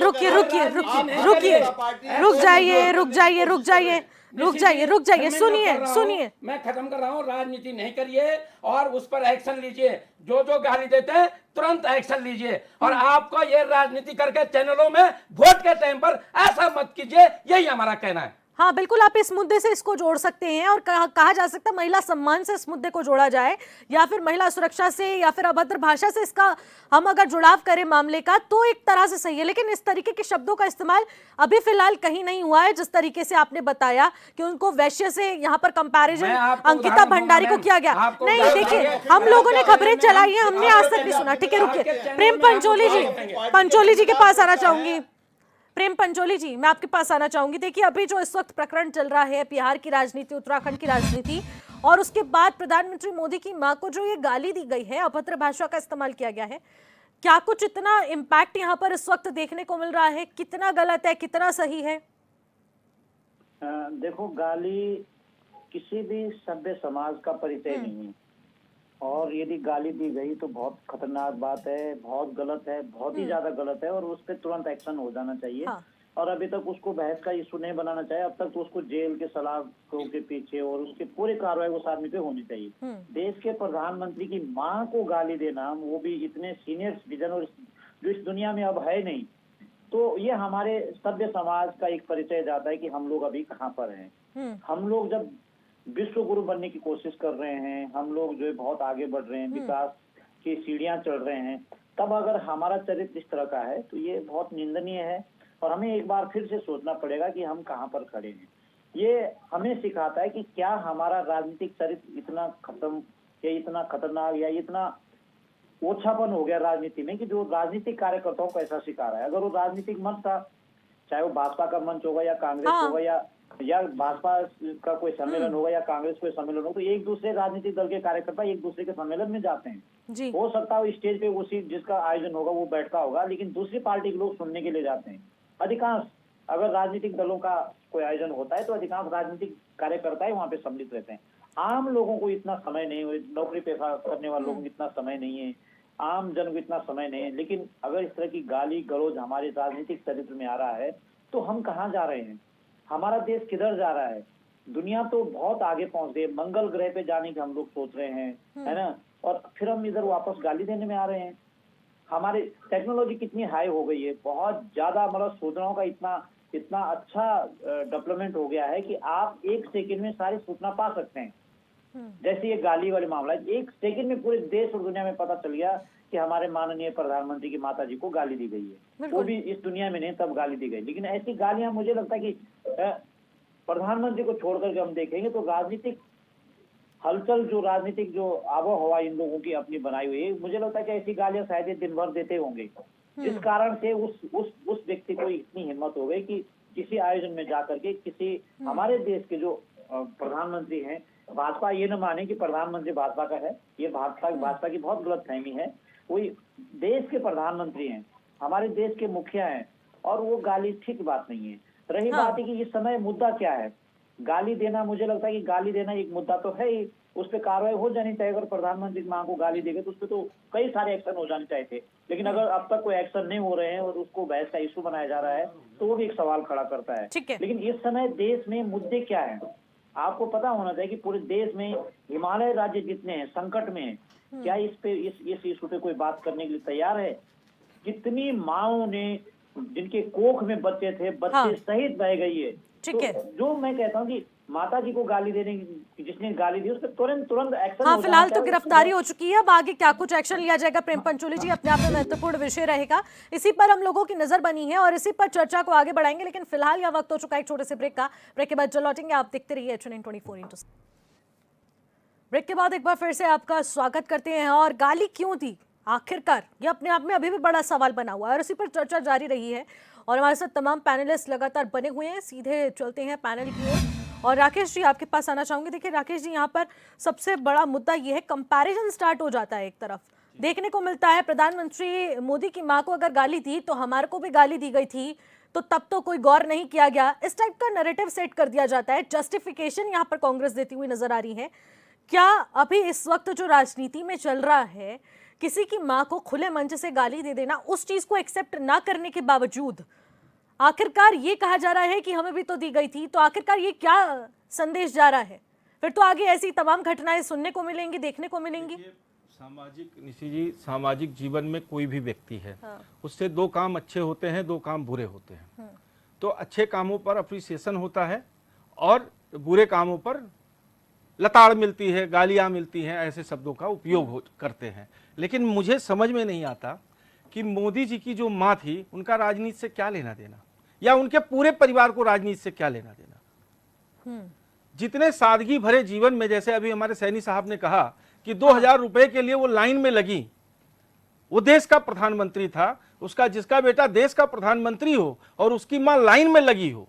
रुक जाइए सुनिए। मैं खत्म कर रहा हूँ, राजनीति नहीं करिए और उस पर एक्शन लीजिए। जो गाली देते हैं तुरंत एक्शन लीजिए, और आपको ये राजनीति करके चैनलों में वोट के टाइम पर ऐसा मत कीजिए, यही हमारा कहना है। हाँ बिल्कुल, आप इस मुद्दे से इसको जोड़ सकते हैं और कहा जा सकता है महिला सम्मान से इस मुद्दे को जोड़ा जाए, या फिर महिला सुरक्षा से, या फिर अभद्र भाषा से इसका हम अगर जुड़ाव करें मामले का तो एक तरह से सही है। लेकिन इस तरीके के शब्दों का इस्तेमाल अभी फिलहाल कहीं नहीं हुआ है, जिस तरीके से आपने बताया कि उनको वैश्य से यहाँ पर कंपैरिजन अंकिता भंडारी को किया गया। नहीं देखिए, हम लोगों ने खबरें चलाई है, हमने आज तक नहीं सुना। ठीक है रुकिए, प्रेम पंचोली जी के पास आना चाहूंगी। प्रेम पंचोली जी, मैं आपके पास आना चाहूंगी। देखिए अभी जो इस वक्त प्रकरण चल रहा है, बिहार की राजनीति, उत्तराखंड की राजनीति, और उसके बाद प्रधानमंत्री मोदी की मां को जो ये गाली दी गई है, अभद्र भाषा का इस्तेमाल किया गया है, क्या कुछ इतना इम्पैक्ट यहाँ पर इस वक्त देखने को मिल रहा है? कितना गलत है, कितना सही है? देखो, गाली किसी भी सभ्य समाज का परिचय नहीं है, और यदि गाली दी गई तो बहुत खतरनाक बात है, बहुत गलत है, बहुत ही ज्यादा गलत है, और उस पर तुरंत एक्शन हो जाना चाहिए। हाँ। और अभी तक उसको बहस का इशू नहीं बनाना चाहिए। अब तक तो उसको जेल के सलाखों के पीछे और उसकी पूरी कार्रवाई उस आदमी पे होनी चाहिए। देश के प्रधानमंत्री की मां को गाली देना, वो भी इतने सीनियर सिटीजन, और जो इस दुनिया में अब है नहीं, तो ये हमारे सभ्य समाज का एक परिचय जाता है कि हम लोग अभी कहाँ पर हैं। हम लोग जब विश्व गुरु बनने की कोशिश कर रहे हैं, हम लोग जो है बहुत आगे बढ़ रहे हैं, विकास की सीढ़ियां चढ़ रहे हैं, तब अगर हमारा चरित्र इस तरह का है तो ये बहुत निंदनीय है, और हमें एक बार फिर से सोचना पड़ेगा कि हम कहाँ पर खड़े हैं। ये हमें सिखाता है कि क्या हमारा राजनीतिक चरित्र इतना खत्म या इतना खतरनाक या इतना ओछापन हो गया राजनीति में कि जो राजनीतिक कार्यकर्ताओं को ऐसा सिखा रहा है। अगर वो राजनीतिक मंच था, चाहे वो भाजपा का मंच होगा या कांग्रेस होगा या भाजपा का कोई सम्मेलन होगा या कांग्रेस कोई सम्मेलन होगा, तो एक दूसरे राजनीतिक दल के कार्यकर्ता एक दूसरे के सम्मेलन में जाते हैं। जी। हो सकता है स्टेज पे उसी जिसका आयोजन होगा वो बैठता होगा, लेकिन दूसरी पार्टी के लोग सुनने के लिए जाते हैं। अधिकांश अगर राजनीतिक दलों का कोई आयोजन होता है तो अधिकांश राजनीतिक कार्यकर्ता वहाँ पे सम्मिलित रहते हैं। आम लोगों को इतना समय नहीं है, नौकरी पेशा करने वाले लोगों को इतना समय नहीं है आम जन को इतना समय नहीं है, लेकिन अगर इस तरह की गाली गलौज हमारे राजनीतिक चरित्र में आ रहा है तो हम कहाँ जा रहे हैं? हमारा देश किधर जा रहा है? दुनिया तो बहुत आगे पहुंच गई, मंगल ग्रह पे जाने की हम लोग सोच रहे हैं, है ना? और फिर हम इधर वापस गाली देने में आ रहे हैं। हमारे टेक्नोलॉजी कितनी हाई हो गई है, बहुत ज्यादा, मतलब सूचनाओं का इतना अच्छा डेवलपमेंट हो गया है कि आप एक सेकंड में सारी सूचना पा सकते हैं। जैसे ये गाली वाले मामला है, एक सेकंड में पूरे देश और दुनिया में पता चल गया कि हमारे माननीय प्रधानमंत्री की माता जी को गाली दी गई है, वो भी इस दुनिया में नहीं, तब गाली दी गई। लेकिन ऐसी गालियां मुझे लगता है कि प्रधानमंत्री को छोड़ करके हम देखेंगे तो राजनीतिक हलचल, जो राजनीतिक जो आबो हवा इन लोगों की अपनी बनाई हुई है, मुझे लगता है कि ऐसी गालियां शायद ये दिन भर देते होंगे, जिस कारण से उस व्यक्ति को इतनी हिम्मत हो गई कि किसी आयोजन में जाकर के किसी हमारे देश के जो प्रधानमंत्री हैं, भाजपा ये न माने कि प्रधानमंत्री भाजपा का है, ये भाजपा की बहुत गलत फहमी है। कोई देश के प्रधानमंत्री हैं, हमारे देश के मुखिया हैं, और वो गाली ठीक बात नहीं है। रही बात है कि इस समय मुद्दा क्या है, गाली देना, मुझे लगता है कि गाली देना एक मुद्दा तो है ही, उस पर कार्रवाई हो जानी चाहिए। अगर प्रधानमंत्री की मां को गाली देंगे तो उस पर तो कई सारे एक्शन हो जाने चाहिए थे, लेकिन अगर अब तक कोई एक्शन नहीं हो रहे हैं और उसको बहस का इशू बनाया जा रहा है तो वो भी एक सवाल खड़ा करता है। लेकिन इस समय देश में मुद्दे क्या है, आपको पता होना चाहिए कि पूरे देश में हिमालय राज्य जितने हैं संकट में हैं, क्या इस इशू पे कोई बात करने के लिए तैयार है? कितनी माओं ने, जिनके कोख में बच्चे थे, बच्चे सहित बह गई है। तो जो मैं कहता हूँ कि माता जी को गाली देने की, जिसने गाली दी उस पर तुरंत एक्शन। हाँ, फिलहाल तो गिरफ्तारी हो चुकी है, अब आगे क्या कुछ एक्शन लिया जाएगा प्रेम पंचोली जी, अपने आप में महत्वपूर्ण विषय रहेगा। इसी पर हम लोगों की नजर बनी है और इसी पर चर्चा को आगे बढ़ाएंगे, लेकिन फिलहाल यह वक्त हो चुका है एक छोटे से ब्रेक का। ब्रेक के बाद जल्द लौटेंगे, आप देखते रहिए HNN 24x। ब्रेक के बाद एक बार फिर से आपका स्वागत करते हैं। और गाली क्यों दी आखिरकार, ये अपने आप में अभी भी बड़ा सवाल बना हुआ है और इसी पर चर्चा जारी रही है। और हमारे साथ तमाम पैनलिस्ट लगातार बने हुए हैं, सीधे चलते हैं पैनल की ओर। और राकेश जी, आपके पास आना चाहूंगी। देखिए राकेश जी, यहाँ पर सबसे बड़ा मुद्दा ये है, कंपैरिजन स्टार्ट हो जाता है। एक तरफ देखने को मिलता है प्रधानमंत्री मोदी की मां को अगर गाली दी तो हमारे को भी गाली दी गई थी, तो तब तो कोई गौर नहीं किया गया, इस टाइप का नैरेटिव सेट कर दिया जाता है। जस्टिफिकेशन यहाँ पर कांग्रेस देती हुई नजर आ रही है। क्या अभी इस वक्त जो राजनीति में चल रहा है, किसी की मां को खुले मंच से गाली दे देना, उस चीज को एक्सेप्ट ना करने के बावजूद आखिरकार ये कहा जा रहा है कि हमें भी तो दी गई थी, तो आखिरकार ये क्या संदेश जा रहा है? फिर तो आगे ऐसी तमाम घटनाएं सुनने को मिलेंगी, देखने को मिलेंगी। सामाजिक, निशी जी, सामाजिक जीवन में कोई भी व्यक्ति है, उससे दो काम अच्छे होते हैं, दो काम बुरे होते हैं। तो अच्छे कामों पर अप्रिसिएशन होता है और बुरे कामों पर लताड़ मिलती है, गालियां मिलती हैं, ऐसे शब्दों का उपयोग करते हैं। लेकिन मुझे समझ में नहीं आता कि मोदी जी की जो मां थी, उनका राजनीति से क्या लेना देना, या उनके पूरे परिवार को राजनीति से क्या लेना देना। जितने सादगी भरे जीवन में, जैसे अभी हमारे सैनी साहब ने कहा कि 2000 रुपए के लिए वो लाइन में लगी, वो देश का प्रधानमंत्री था, उसका जिसका बेटा देश का प्रधानमंत्री हो और उसकी मां लाइन में लगी हो,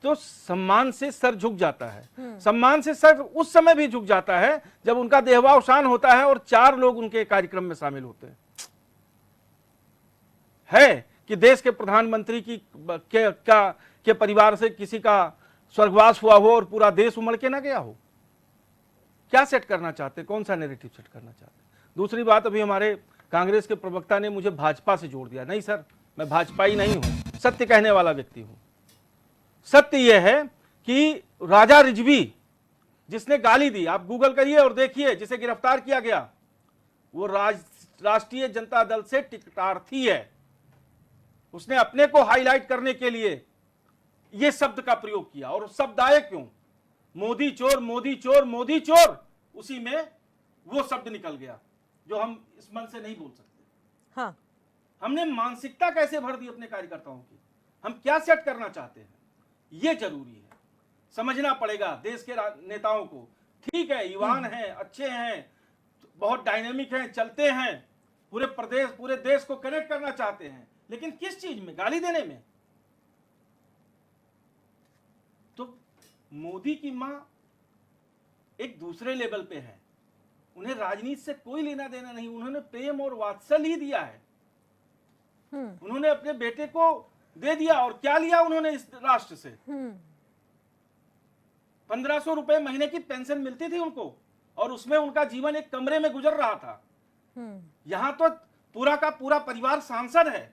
तो सम्मान से सर झुक जाता है। सम्मान से सर उस समय भी झुक जाता है जब उनका देहावसान होता है और 4 लोग उनके कार्यक्रम में शामिल होते हैं। है कि देश के प्रधानमंत्री के परिवार से किसी का स्वर्गवास हुआ हो और पूरा देश उमड़ के ना गया हो। क्या सेट करना चाहते, कौन सा नैरेटिव सेट करना चाहते? दूसरी बात, अभी हमारे कांग्रेस के प्रवक्ता ने मुझे भाजपा से जोड़ दिया। नहीं सर, मैं भाजपाई नहीं हूं, सत्य कहने वाला व्यक्ति हूं। सत्य यह है कि राजा रिजवी जिसने गाली दी, आप गूगल करिए और देखिए, जिसे गिरफ्तार किया गया, वो राष्ट्रीय जनता दल से टिकटार्थी है। उसने अपने को हाईलाइट करने के लिए यह शब्द का प्रयोग किया, और शब्द आए क्यों? मोदी चोर, मोदी चोर, मोदी चोर, उसी में वो शब्द निकल गया जो हम इस मन से नहीं बोल सकते। हाँ। हमने मानसिकता कैसे भर दी अपने कार्यकर्ताओं की, हम क्या सेट करना चाहते हैं, ये जरूरी है, समझना पड़ेगा देश के नेताओं को। ठीक है, युवान हैं, अच्छे हैं, बहुत डायनेमिक हैं, चलते हैं, पूरे देश को कनेक्ट करना चाहते हैं, लेकिन किस चीज में? गाली देने में। तो मोदी की मां एक दूसरे लेवल पे है, उन्हें राजनीति से कोई लेना देना नहीं, उन्होंने प्रेम और वात्सल्य ही दिया है। उन्होंने अपने बेटे को दे दिया, और क्या लिया उन्होंने इस राष्ट्र से? 1500 रुपए महीने की पेंशन मिलती थी उनको, और उसमें उनका जीवन एक कमरे में गुजर रहा था। यहाँ तो पूरा का पूरा परिवार सांसद है,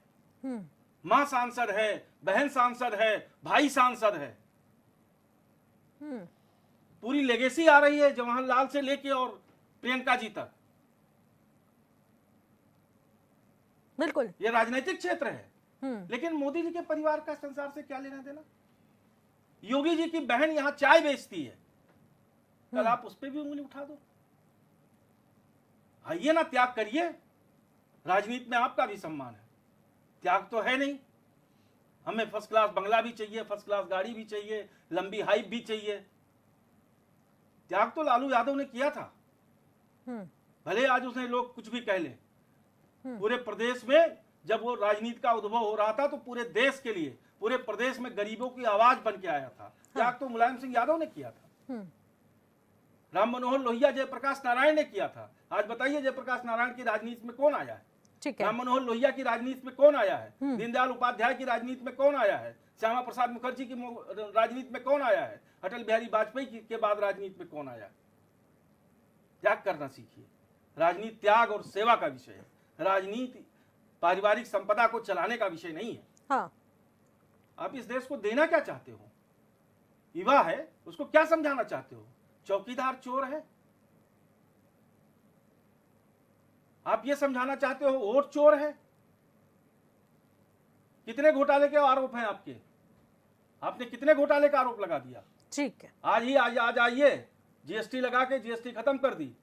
माँ सांसद है, बहन सांसद है, भाई सांसद है। पूरी लेगेसी आ रही है जवाहरलाल से लेके और प्रियंका जी तक। बिल्कुल, ये राजनीतिक क्षेत्र है। लेकिन मोदी जी के परिवार का संसार से क्या लेना देना? योगी जी की बहन यहां चाय बेचती है, कल आप उस पर भी उंगली उठा दो। आइए ना, त्याग करिए। राजनीति में आपका भी सम्मान है, त्याग तो है नहीं। हमें फर्स्ट क्लास बंगला भी चाहिए, फर्स्ट क्लास गाड़ी भी चाहिए, लंबी हाइप भी चाहिए। त्याग तो लालू यादव ने किया था, भले आज उसने लोग कुछ भी कह ले। पूरे प्रदेश में जब वो राजनीति का उद्भव हो रहा था तो पूरे देश के लिए, पूरे प्रदेश में गरीबों की आवाज बन के आया था। त्याग तो मुलायम सिंह यादव ने किया था, राम मनोहर लोहिया, जयप्रकाश नारायण ने किया था। आज बताइए जयप्रकाश नारायण की राजनीति में कौन आया है? ठीक है। राम मनोहर लोहिया की राजनीति में कौन आया है? दीनदयाल उपाध्याय की राजनीति में कौन आया है? श्यामा प्रसाद मुखर्जी की राजनीति में कौन आया है? अटल बिहारी वाजपेयी के बाद राजनीति में कौन आया है? त्याग करना सीखिए। राजनीति त्याग और सेवा का विषय है। राजनीति पारिवारिक संपदा को चलाने का विषय नहीं है। हाँ। आप इस देश को देना क्या चाहते हो? युवा है, उसको क्या समझाना चाहते हो? चौकीदार चोर है? आप ये समझाना चाहते हो वोट चोर है? कितने घोटाले के आरोप हैं आपके? आपने कितने घोटाले का आरोप लगा दिया? ठीक है। आज आइए, जीएसटी लगा के जीएसटी खत्म कर दी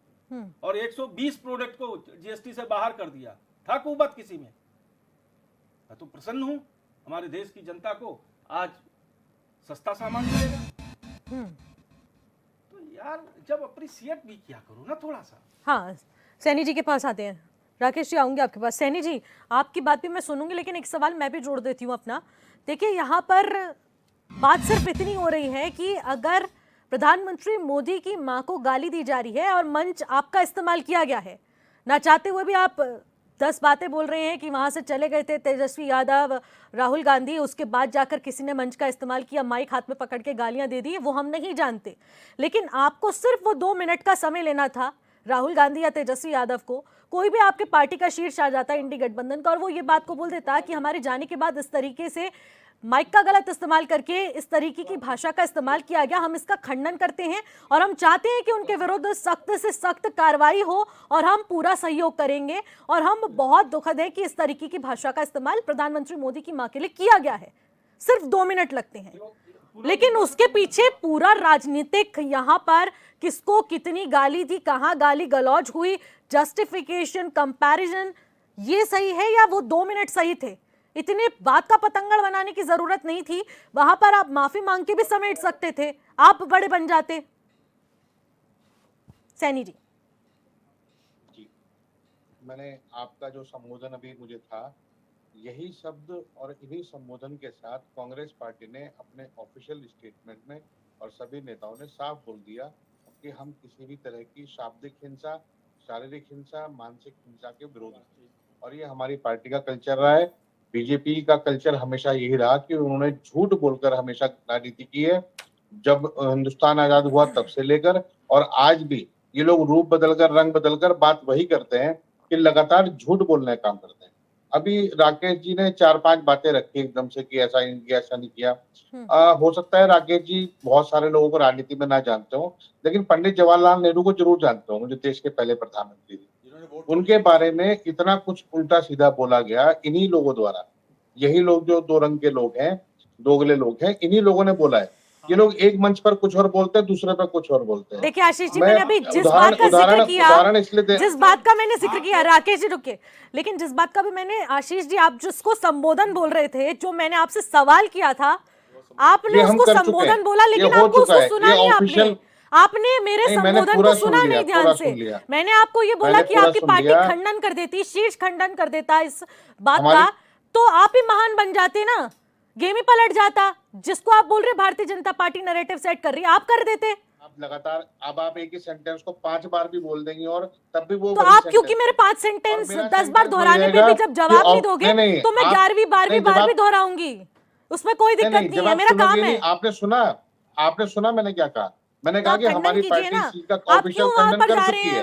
और 120 प्रोडक्ट को जीएसटी से बाहर कर दिया। था कुबत किसी में? मैं तो प्रसन्न हूं, हमारे देश की जनता को आज सस्ता सामान मिलेगा। तो यार, जब अप्रिशिएट भी किया करो ना थोड़ा सा। हाँ, सैनी जी के पास आते हैं। राकेश जी, आऊंगी आपके पास। सैनी जी, आपकी बात भी मैं सुनूंगी, लेकिन एक सवाल मैं भी जोड़ देती हूँ अपना। देखिए, यहाँ पर बात सिर्फ इतनी हो रही है कि अगर प्रधानमंत्री मोदी की मां को गाली दी जा रही है और मंच आपका इस्तेमाल किया गया है, ना चाहते हुए भी आप 10 बातें बोल रहे हैं कि वहां से चले गए थे तेजस्वी यादव, राहुल गांधी, उसके बाद जाकर किसी ने मंच का इस्तेमाल किया, माइक हाथ में पकड़ के गालियां दे दी, वो हम नहीं जानते। लेकिन आपको सिर्फ वो 2 मिनट का समय लेना था राहुल गांधी या तेजस्वी यादव को, कोई भी आपके पार्टी का शीर्ष आ जाता इंडी गठबंधन का, और वो ये बात को बोल देता कि हमारे जाने के बाद इस तरीके से माइक का गलत इस्तेमाल करके इस तरीके की भाषा का इस्तेमाल किया गया, हम इसका खंडन करते हैं और हम चाहते हैं कि उनके विरुद्ध सख्त से सख्त कार्रवाई हो और हम पूरा सहयोग करेंगे, और हम बहुत दुखद है कि इस तरीके की भाषा का इस्तेमाल प्रधानमंत्री मोदी की मां के लिए किया गया है। सिर्फ 2 मिनट लगते हैं, लेकिन उसके पीछे पूरा राजनीतिक, यहाँ पर किसको कितनी गाली दी, कहां गाली गलौज हुई, जस्टिफिकेशन, कंपैरिजन, ये सही है या वो 2 मिनट सही थे? इतने बात का पतंगड़ बनाने की जरूरत नहीं थी। वहां पर आप माफी मांग के भी समेट सकते थे, आप बड़े बन जाते। सैनी जी, मैंने आपका जो संबोधन अभी मुझे था, यही शब्द और इन्हीं संबोधन के साथ कांग्रेस पार्टी ने अपने ऑफिशियल स्टेटमेंट में और सभी नेताओं ने साफ बोल दिया कि हम किसी भी तरह की शाब्दिक हिंसा, शारीरिक हिंसा, मानसिक हिंसा के विरोध हैं। और ये हमारी पार्टी का कल्चर रहा है। बीजेपी का कल्चर हमेशा यही रहा कि उन्होंने झूठ बोलकर हमेशा राजनीति की है। जब हिंदुस्तान आजाद हुआ तब से लेकर और आज भी ये लोग रूप बदलकर, रंग बदलकर बात वही करते हैं कि लगातार झूठ बोलने का काम करते हैं। अभी राकेश जी ने 4-5 बातें रखी एकदम से कि ऐसा नहीं किया, ऐसा नहीं किया। हो सकता है राकेश जी बहुत सारे लोगों को राजनीति में ना जानते हो, लेकिन पंडित जवाहरलाल नेहरू को जरूर जानते हो, जो देश के पहले प्रधानमंत्री थे। उनके बारे में इतना कुछ उल्टा सीधा बोला गया इन्हीं लोगों द्वारा। यही लोग जो 2 रंग के लोग हैं, दोगले लोग हैं, इन्हीं लोगों ने बोला है। ये लोग एक मंच पर कुछ और बोलते हैं, दूसरे पर कुछ और बोलते हैं। देखिए आशीष जी, मैंने अभी जिस बात का जिक्र किया, जिस बात का मैंने जिक्र किया, राकेश जी रुके, लेकिन जिस बात का भी मैंने, आशीष जी, आप जिसको संबोधन बोल रहे थे, जो मैंने आपसे सवाल किया था, आपने उसको संबोधन बोला, लेकिन आपको उसको सुना नहीं। आपने मेरे संबोधन को सुना नहीं ध्यान से। मैंने आपको ये बोला कि आपकी पार्टी खंडन कर देती, शीर्ष खंडन कर देता इस बात का, तो आप ही महान बन जाते ना, गेम ही पलट जाता। जिसको आप बोल रहे Bharatiya Janata party narrative set कर रही है, आप कर देते। आप लगातार, अब आप एक ही सेंटेंस को 5 बार भी बोल देंगी और तब भी वो, तो आप क्योंकि मेरे 5 सेंटेंस 10 बार दोहराने पे भी जब जवाब नहीं दोगे तो मैं 11वीं 12वीं बार भी दोहराऊंगी, उसमें कोई दिक्कत नहीं है, मेरा काम है। आपने सुना मैंने क्या कहा? मैंने कहा कि हमारी पार्टी इस चीज का ऑफिशियल खंडन कर चुकी है।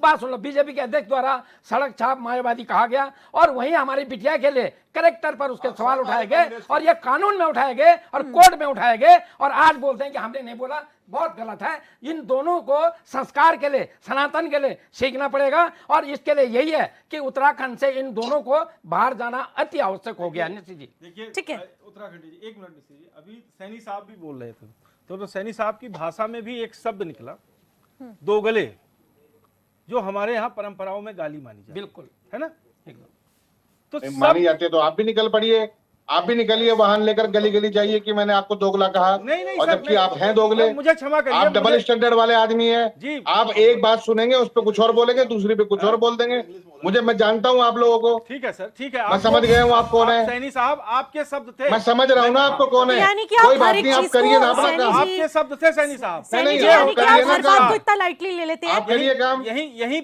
बात सुन लो, बीजेपी के अध्यक्ष द्वारा सड़क छाप मायावादी कहा गया और वहीं हमारी बिटिया के लिए करेक्टर पर उसके सवाल उठाए गए और ये कानून में उठाए गए और कोर्ट में उठाए गए और आज बोलते हैं कि हमने नहीं बोला। बहुत गलत है। इन दोनों को संस्कार के लिए, सनातन के लिए सीखना पड़ेगा और इसके लिए यही है कि उत्तराखंड से इन दोनों को बाहर जाना अति आवश्यक हो गया। निश्चित जी देखिए, ठीक है। उत्तराखंड जी, एक मिनट निश्चित जी, अभी सैनी साहब भी बोल रहे थे, तो सैनी साहब की भाषा में भी एक शब्द निकला, दोगले, जो हमारे यहाँ परंपराओं में गाली मानी जाती बिल्कुल है ना। एकदम तो मानी जाती है तो आप भी निकल पड़िए, आप भी निकलिए वाहन लेकर गली गली जाइए कि मैंने आपको दोगला कहा। नहीं और सर, जबकि आप हैं दोगले, मुझे क्षमा करिए, आप डबल स्टैंडर्ड वाले आदमी जी। हैं। आप एक बात सुनेंगे उस पर कुछ और बोलेंगे, दूसरी पे कुछ और बोल देंगे। मैं जानता हूं आप लोगों को, ठीक है सर, ठीक है, मैं समझ गया हूं आप कौन है। सैनी साहब आपके शब्द थे, मैं समझ रहा हूं ना आपको कौन है। यानी कि आप कोई हर बात एक नहीं, आप चीज करिए को ना अपना सैनी काम। जी- आपके शब्द थे सैनी साहब। सैनी जी, नहीं, यानी कि करिए आप ना हर बात काम। को इतना लाइटली ले लेते हैं। आप करिए काम। यहीं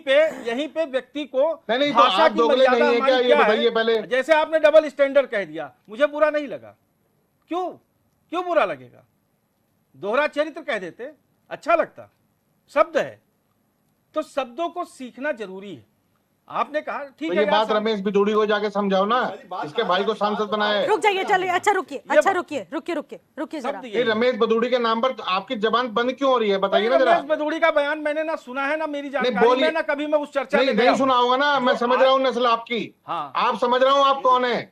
पे व्यक्ति को नहीं, तो भाषा आप की दोगले मर्यादा नहीं है क्या, हमारी ये क्या बताइए है? पहले। जैसे आपने डबल स्टैंडर्ड कह दिया, मुझे बुरा नहीं लगा। क्यों बुरा लगेगा? दोहरा चरित्र कह देते, अच्छा लगता। शब्द है तो शब्दों को सीखना जरूरी है। आपने कहा ठीक तो है ये यार, बात रमेश बिदूड़ी को जाके समझाओ ना, इसके भाई को सांसद बनाया है। रुक जाइए, चलिए, अच्छा रुकिए, अच्छा रुकिए जरा। शब्द ये ये है। रमेश बदूड़ी के नाम पर तो आपकी जबान बंद क्यों हो रही है, बताइए ना जरा। रमेश भदौड़ी का बयान मैंने ना सुना है ना मेरी नहीं जानकारी बोलिए, में, ना कभी मैं उस चर्चा नहीं में गया नहीं सुना होगा ना, मैं समझ रहा हूँ नस्ल आपकी। हाँ। आप समझ रहा हूँ आप कौन है,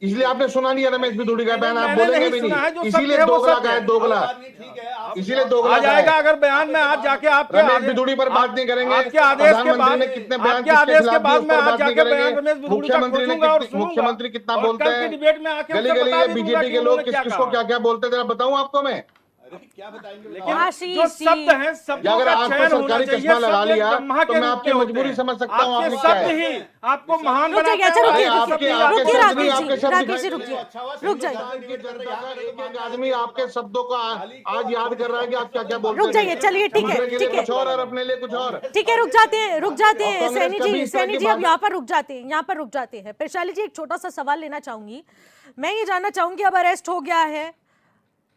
इसलिए आपने सुना नहीं है रमेश बिदूड़ी का बयान, आप मैंने बोलेंगे नहीं भी सुना है, जो नहीं, सत्य इसीलिए है वो दोगला सत्य का है, है। दोगला, इसीलिए दोगला आ का है। जाएगा अगर बयान में आज जाके आपके रमेश आदेश- बिदूड़ी पर बात नहीं करेंगे। आपके आदेश के प्रधानमंत्री बाद ने कितने बयान आपके किसके आदेश के खिलाफ दिए, बाद उस मैं पर आज बात नहीं जाके बयान करेंगे। रमेश बिदूड़ी का मुख्यमंत्री ने खोजूंगा और सुनूंगा। मुख्यमंत्री कितना और बोलते कल की हैं, डिबेट में आके गली उनसे गली बता भी दूंगा बीजेपी कि के लोग उन्होंने किस क्या किसको कहा। क्या क्या बोलते थे, जरा बताऊं आपको मैं। लेकिन आशीष जो जी। शब्द है, शब्दों अगर का आप चयन होना सरकारी चाहिए। चश्मा लगा शब्द एक लिया ब्रह्मा तो के मैं रूप आपकी में होते मजबूरी हैं। समझ सकता हूं, आपके आपने क्या शब्द है। ही आपको महान रुक जाइए, बनाते अच्छा हैं। रुकिए, आपके- रुकिए, आपके रुकिए शब्द राकेश नहीं, आपके जी, शब्द राकेश जी दिखाई रुकिए, देंगे। रुक जाइए, एक आदमी आपके शब्दों को आज याद कर रहा है कि आप क्या क्या बोलते रुक जाइए, थे। चलिए, ठीक है, दूसरे के लिए ठीक है। कुछ और अपने लिए कुछ और। ठीक है, रुक जाते हैं और कांग्रेस सैनी कभी जी, इस तरह सैनी की जी, अब बात- यहाँ पर रुक जाते हैं। वैशाली जी, एक छोटा सा सवाल लेना चाहूंगी। मैं ये जानना चाहूंगी, अब अरेस्ट हो गया है,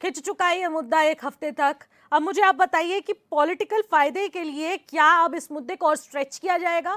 खिंच चुका है ये मुद्दा एक हफ्ते तक, अब मुझे आप बताइए कि पॉलिटिकल फायदे के लिए क्या अब इस मुद्दे को और स्ट्रेच किया जाएगा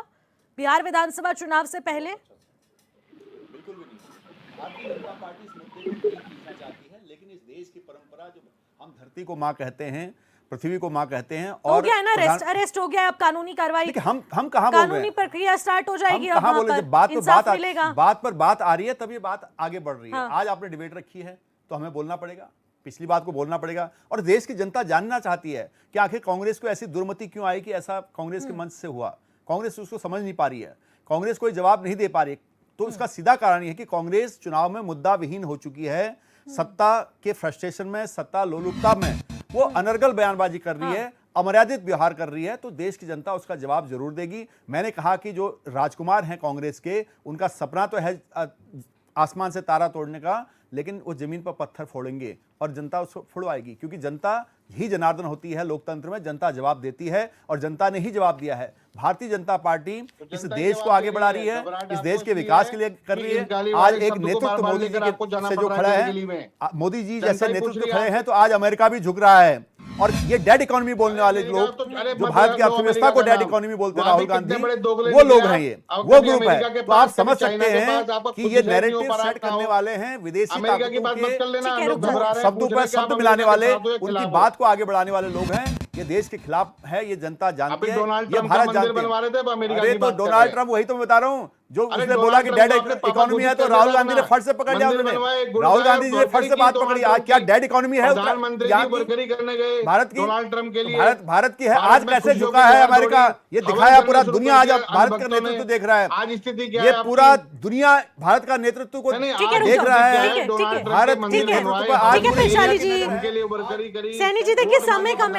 बिहार विधानसभा चुनाव से पहले? बिल्कुल भी नहीं। भारतीय जनता पार्टी इस मुद्दे को नहीं खींचना चाहती है, लेकिन इस देश की परंपरा, जो हम धरती को माँ कहते हैं, पृथ्वी को माँ कहते हैं, हो गया है ना, अरेस्ट हो गया है, अब कानूनी कार्रवाई, देखिए हम कहाँ बोल रहे कानूनी हैं, प्रक्रिया स्टार्ट हो जाएगी। हम अब कहाँ वहाँ बोले, पर जब बात पर इंसाफ बात मिलेगा। बात पर बात आ रही है तब ये बात आगे बढ़ रही है। हाँ। आज आपने डिबेट रखी है तो हमें बोलना पड़ेगा, पिछली बात को बोलना पड़ेगा। और देश की जनता जानना चाहती है कि आखिर कांग्रेस को ऐसी दुर्मति क्यों आई कि ऐसा कांग्रेस के मंच से हुआ। कांग्रेस उसको समझ नहीं पा रही है, कांग्रेस कोई जवाब नहीं दे पा रही। तो इसका सीधा कारण यह है कि कांग्रेस चुनाव में मुद्दा विहीन हो चुकी है। सत्ता के फ्रस्ट्रेशन में, सत्ता लोलुपता में वो अनर्गल बयानबाजी कर रही है, अमर्यादित व्यवहार कर रही है। तो देश की जनता उसका जवाब जरूर देगी। मैंने कहा कि जो राजकुमार हैं कांग्रेस के, उनका सपना तो है आसमान से तारा तोड़ने का, लेकिन वो जमीन पर पत्थर फोड़ेंगे और जनता उसको फुड़वाएगी, क्योंकि जनता ही जनार्दन होती है। लोकतंत्र में जनता जवाब देती है और जनता ने ही जवाब दिया है। भारतीय जनता पार्टी इस देश को आगे बढ़ा रही है, इस देश के विकास के लिए कर रही है। आज एक नेतृत्व मोदी जी से जो खड़ा है, मोदी जी जैसे नेतृत्व खड़े हैं, तो आज अमेरिका भी झुक रहा है। और ये डेड इकोनॉमी बोलने वाले लोग, जो भारत की अर्थव्यवस्था को डेड इकोनॉमी बोलते हैं, राहुल गांधी, वो लोग हैं, ये वो ग्रुप है। तो आप समझ सकते हैं कि ये नैरेटिव सेट करने वाले हैं, विदेशी ताकतों के शब्दों पर शब्द मिलाने वाले, उनकी बात को आगे बढ़ाने वाले लोग हैं। ये देश के खिलाफ है, ये जनता जानती है, ये भारत जानती है। अरे तो डोनाल्ड ट्रंप, वही तो मैं बता रहा हूँ, जो उसने बोला कि डेड इकोनॉमी है, तो राहुल गांधी ने फट से पकड़ लिया। उन्होंने राहुल गांधी जी ने फट से बात पकड़ी। आज क्या डेड इकोनॉमी है भारत की? भारत की है। आज कैसे झुका है अमेरिका, ये दिखाया पूरा दुनिया। आज भारत का नेतृत्व देख रहा है, आज स्थिति क्या ये है पूरा दुनिया भारत का नेतृत्व को देख रहा है। भारत के नेतृत्व को आज ठीक है वैशाली जी, उनके लिए वर्करी करी। सैनी जी, देखिए समय कम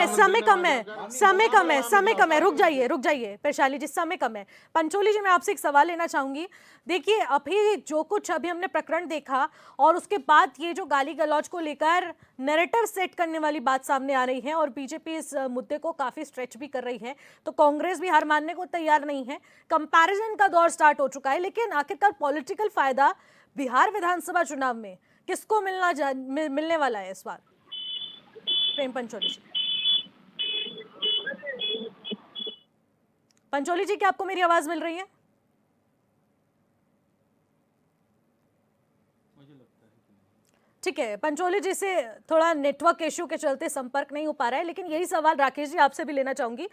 है, रुक जाइए वैशाली जी, समय कम है। पंचोली जी, मैं आपसे एक सवाल लेना चाहूंगी। देखिए, अभी जो कुछ अभी हमने प्रकरण देखा और उसके बाद ये जो गाली गलौज को लेकर नैरेटिव सेट करने वाली बात सामने आ रही है और बीजेपी इस मुद्दे को काफी स्ट्रेच भी कर रही है, तो कांग्रेस भी हार मानने को तैयार नहीं है। कंपैरिजन का दौर स्टार्ट हो चुका है, लेकिन आखिरकार पॉलिटिकल फायदा बिहार विधानसभा चुनाव में किसको मिलने वाला है इस बार? प्रेम पंचोली जी, क्या आपको मेरी आवाज मिल रही है? ठीक है, पंचोली जी से थोड़ा नेटवर्क इश्यू के चलते संपर्क नहीं हो पा रहा है, लेकिन यही सवाल राकेश जी आपसे भी लेना चाहूंगी।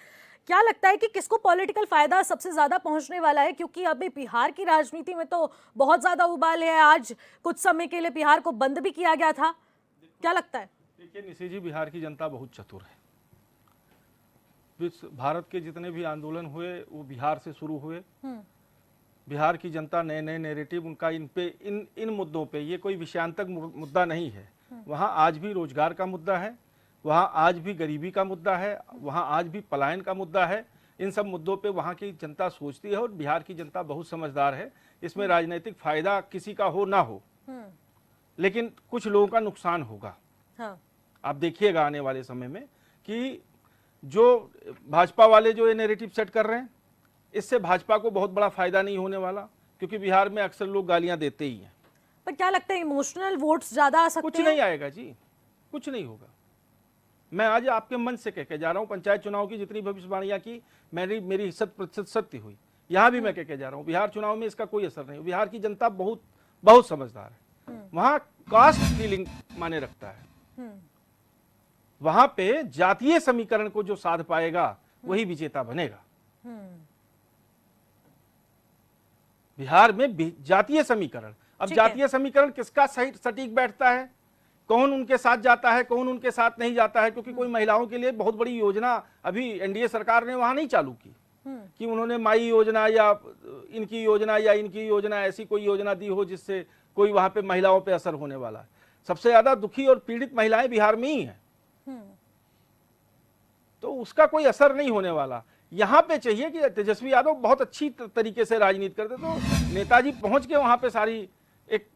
क्या लगता है कि किसको पॉलिटिकल फायदा सबसे ज्यादा पहुंचने वाला है? क्योंकि अभी बिहार की राजनीति में तो बहुत ज्यादा उबाल है। आज कुछ समय के लिए बिहार को बंद भी किया गया था। क्या लगता है? देखिए निशी जी, बिहार की जनता बहुत चतुर है। विश्व भारत के जितने भी आंदोलन हुए वो बिहार से शुरू हुए। बिहार की जनता नए नए नैरेटिव उनका इन मुद्दों पे, ये कोई विषयांतक मुद्दा नहीं है। वहाँ आज भी रोजगार का मुद्दा है, वहाँ आज भी गरीबी का मुद्दा है, वहाँ आज भी पलायन का मुद्दा है। इन सब मुद्दों पे वहाँ की जनता सोचती है और बिहार की जनता बहुत समझदार है। इसमें राजनीतिक फायदा किसी का हो ना हो, लेकिन कुछ लोगों का नुकसान होगा। हाँ। आप देखिएगा आने वाले समय में कि जो भाजपा वाले जो ये नैरेटिव सेट कर रहे हैं, इससे भाजपा को बहुत बड़ा फायदा नहीं होने वाला, क्योंकि बिहार में अक्सर लोग गालियां देते ही हैं। पर क्या लगता है इमोशनल वोट्स ज्यादा आ सकते कुछ हैं? नहीं आएगा जी, कुछ नहीं होगा। मैं आज आपके मन से कह के जा रहा हूं, पंचायत चुनाव की जितनी भविष्यवाणियां की मेरी 100% सत्य हुई। यहां भी मैं कह के जा रहा हूं, बिहार चुनाव में इसका कोई असर नहीं। बिहार की जनता बहुत बहुत समझदार है। वहां कास्ट फीलिंग माने रखता है। वहां पे जातीय समीकरण को जो साध पाएगा वही विजेता बनेगा। बिहार में जातीय समीकरण, अब जातीय समीकरण किसका सही सटीक बैठता है, कौन उनके साथ जाता है, कौन उनके साथ नहीं जाता है, क्योंकि कोई महिलाओं के लिए बहुत बड़ी योजना अभी एनडीए सरकार ने वहां नहीं चालू की कि उन्होंने माई योजना या इनकी योजना ऐसी कोई योजना दी हो जिससे कोई वहां पे महिलाओं पे असर होने वाला है। सबसे ज्यादा दुखी और पीड़ित महिलाएं बिहार में ही हैं, तो उसका कोई असर नहीं होने वाला। यहाँ पे चाहिए कि तेजस्वी यादव बहुत अच्छी तरीके से राजनीति करते, तो नेताजी पहुंच के वहां पे सारी एक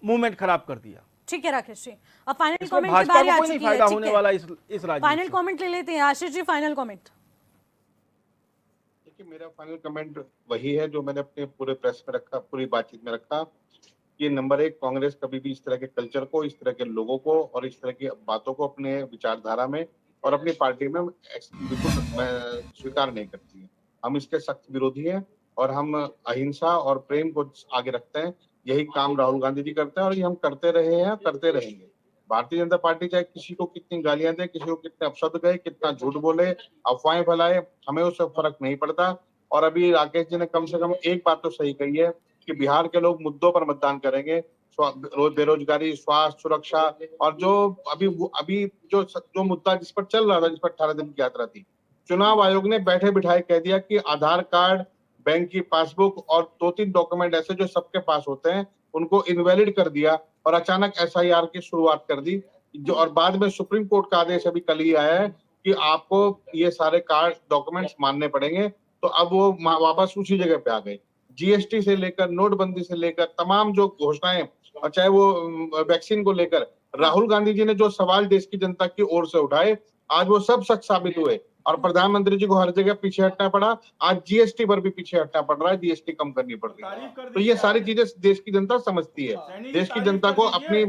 मूवमेंट खराब कर दिया। ठीक है राकेश जी, अब फाइनल इसमें कमेंट की भाजपा बारी को आ कोई नहीं चुकी है। फायदा ठीक होने है, वाला इस राजनीति फाइनल से। कमेंट ले लेते हैं। Ashish ji, final comment. देखिए, मेरा फाइनल कमेंट वही है जो मैंने अपने पूरे प्रेस में रखा, पूरी बातचीत में रखा। ये नंबर एक, कांग्रेस कभी भी इस तरह के कल्चर को, इस तरह के लोगों को और इस तरह की बातों को अपने विचारधारा में और अपनी पार्टी में बिल्कुल स्वीकार नहीं करती है। हम इसके सख्त विरोधी हैं और हम अहिंसा और प्रेम को आगे रखते हैं। यही काम राहुल गांधी जी करते हैं और ये हम करते रहे हैं, करते रहेंगे। भारतीय जनता पार्टी चाहे किसी को कितनी गालियां दे, किसी को कितने अपशब्द कहे, कितना झूठ बोले, अफवाहें फैलाए, हमें उससे फर्क नहीं पड़ता। और अभी राकेश जी ने कम से कम एक बात तो सही कही है कि बिहार के लोग मुद्दों पर मतदान करेंगे। बेरोजगारी, स्वास्थ्य, सुरक्षा और जो अभी जो मुद्दा जिस पर चल रहा था, जिस पर 18 दिन की यात्रा थी, चुनाव आयोग ने बैठे बिठाए कह दिया कि आधार कार्ड, बैंक की पासबुक और 2-3 डॉक्यूमेंट ऐसे जो सबके पास होते हैं उनको इनवैलिड कर दिया और अचानक एसआईआर की शुरुआत कर दी। जो और बाद में सुप्रीम कोर्ट का आदेश अभी कल ही आया है कि आपको ये सारे कार्ड डॉक्यूमेंट्स मानने पड़ेंगे। तो अब वो वापस उसी जगह पे आ गए। जीएसटी से लेकर, नोटबंदी से लेकर तमाम जो घोषणाएं, और चाहे वो वैक्सीन को लेकर राहुल गांधी जी ने जो सवाल देश की जनता की ओर से उठाए, आज वो सब सच साबित हुए और प्रधानमंत्री जी को हर जगह पीछे हटना पड़ा। आज जीएसटी पर भी पीछे हटना पड़ रहा है, जीएसटी कम करनी पड़ रही है। तो ये सारी चीजें देश की जनता समझती है। देश की जनता को अपनी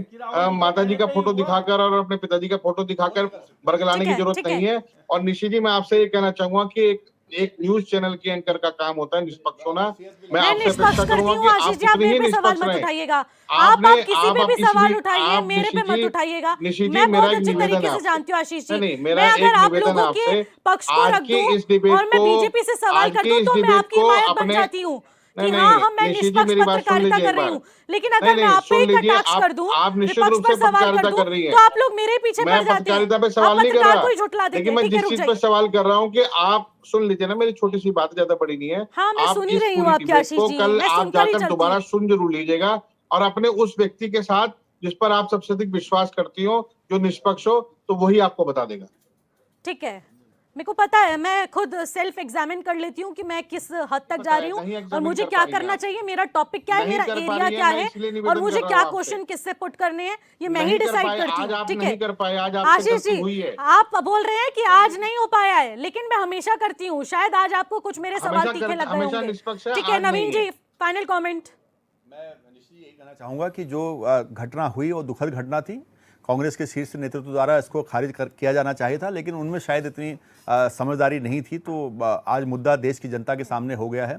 माताजी का फोटो दिखाकर और अपने पिताजी का फोटो दिखाकर बरगलाने की जरूरत नहीं है। और निशी जी, मैं आपसे ये कहना चाहूंगा कि एक न्यूज चैनल के एंकर का काम होता है निष्पक्ष होना। मैं आपसे अपेक्षा करूंगा कि आप उतनी ही निष्पक्ष रहें। आप किसी पे भी सवाल उठाइए, मेरे पे मत उठाइएगा। मैं बहुत अच्छे तरीके से जानती हूँ आशीष जी। मैं अगर आप लोगों के पक्ष को रख दूं और मैं बीजेपी से सवाल कर दूं तो मैं आपकी हिमायत बन जाती हूँ कि हाँ मैं निष्पक्ष पत्रकारिता कर रही हूँ। लेकिन अगर मैं आप पे ही कटाक्ष कर दूं, विपक्ष पर सवाल कर दूं, तो आप लोग मेरे पीछे पड़ जाते हैं। पे सवाल नहीं कर रहा, लेकिन मैं जिस चीज हैं। पे सवाल कर रहा हूँ कि आप सुन लीजिए ना, मेरी छोटी सी बात ज्यादा बड़ी नहीं है। हाँ, मैं सुन ही रही हूँ आपकी आशीष जी। कल मैं आप सुनकर ही जाकर चलती दोबारा हूँ। सुन जरूर लीजिएगा और अपने उस व्यक्ति के साथ जिस पर आप सबसे अधिक विश्वास करती हो, जो निष्पक्ष हो, तो वही आपको बता देगा। ठीक है, मेरे को पता है, मैं खुद सेल्फ एग्जामिन कर लेती हूँ कि मैं किस हद तक जा रही हूँ और मुझे क्या करना चाहिए, मेरा टॉपिक क्या है, मेरा एरिया क्या है और मुझे क्या क्वेश्चन किससे पुट करने हैं, ये मैं ही डिसाइड करती हूँ। ठीक है आशीष जी, आप बोल रहे हैं कि आज नहीं हो पाया है, लेकिन मैं हमेशा करती हूँ। शायद आज आपको कुछ मेरे सवाल तीखे लग गए होंगे। ठीक है नवीन जी, फाइनल कॉमेंट। मैं यही कहना चाहूंगा कि जो घटना हुई वो दुखद घटना थी। कांग्रेस के शीर्ष नेतृत्व द्वारा इसको खारिज किया जाना चाहिए था, लेकिन उनमें शायद इतनी समझदारी नहीं थी। तो आज मुद्दा देश की जनता के सामने हो गया है।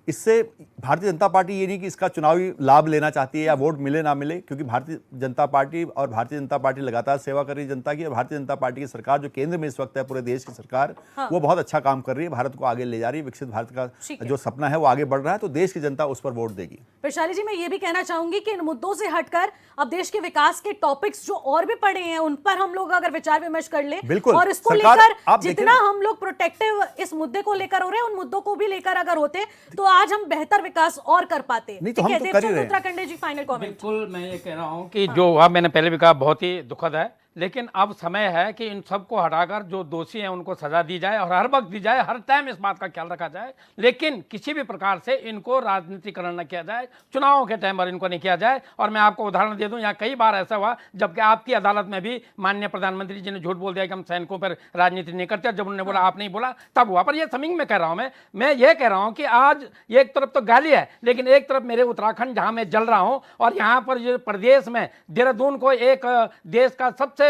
इससे भारतीय जनता पार्टी ये नहीं कि इसका चुनावी लाभ लेना चाहती है या वोट मिले ना मिले, क्योंकि भारतीय जनता पार्टी और भारतीय जनता पार्टी लगातार सेवा कर रही है जनता की, और भारतीय जनता पार्टी की सरकार जो केंद्र में इस वक्त है, पूरे देश की सरकार, वो बहुत अच्छा काम कर रही है, भारत को आगे ले जा रही है, विकसित भारत का जो सपना है वो आगे बढ़ रहा है, तो देश की जनता उस पर वोट देगी। वैशाली जी, मैं ये भी कहना चाहूंगी कि इन मुद्दों से हटकर अब देश के विकास के टॉपिक्स जो और भी पड़े हैं उन पर हम लोग अगर विचार विमर्श कर ले, बिल्कुल, और इसको सरकार- लेकर आप देखिए जितना ना- हम लोग प्रोटेक्टिव इस मुद्दे को लेकर हो रहे हैं, उन मुद्दों को भी लेकर अगर होते तो आज हम बेहतर विकास और कर पाते। नहीं तो ठीक हम है, तो कर ही देवचंद रहे हैं। उत्तराखंडे जी, फाइनल कमेंट। बिल्कुल, मैं ये कह रहा हूँ कि जो हुआ मैंने पहले भी कहा बहुत ही दुखद है, लेकिन अब समय है कि इन सबको हटाकर जो दोषी हैं उनको सजा दी जाए और हर वक्त दी जाए, हर टाइम इस बात का ख्याल रखा जाए, लेकिन किसी भी प्रकार से इनको राजनीतिकरण न किया जाए, चुनावों के टाइम पर इनको नहीं किया जाए। और मैं आपको उदाहरण दे दूं, यहाँ कई बार ऐसा हुआ जबकि आपकी अदालत में भी माननीय प्रधानमंत्री जी ने झूठ बोल दिया कि हम सैनिकों पर राजनीति नहीं करते, जब उन्होंने बोला आप नहीं बोला तब हुआ। पर यह समिंग में कह रहा हूं, मैं ये कह रहा हूं कि आज एक तरफ तो गाली है, लेकिन एक तरफ मेरे उत्तराखंड जहां मैं जल रहा हूं, और यहाँ पर ये प्रदेश में देहरादून को एक देश का सबसे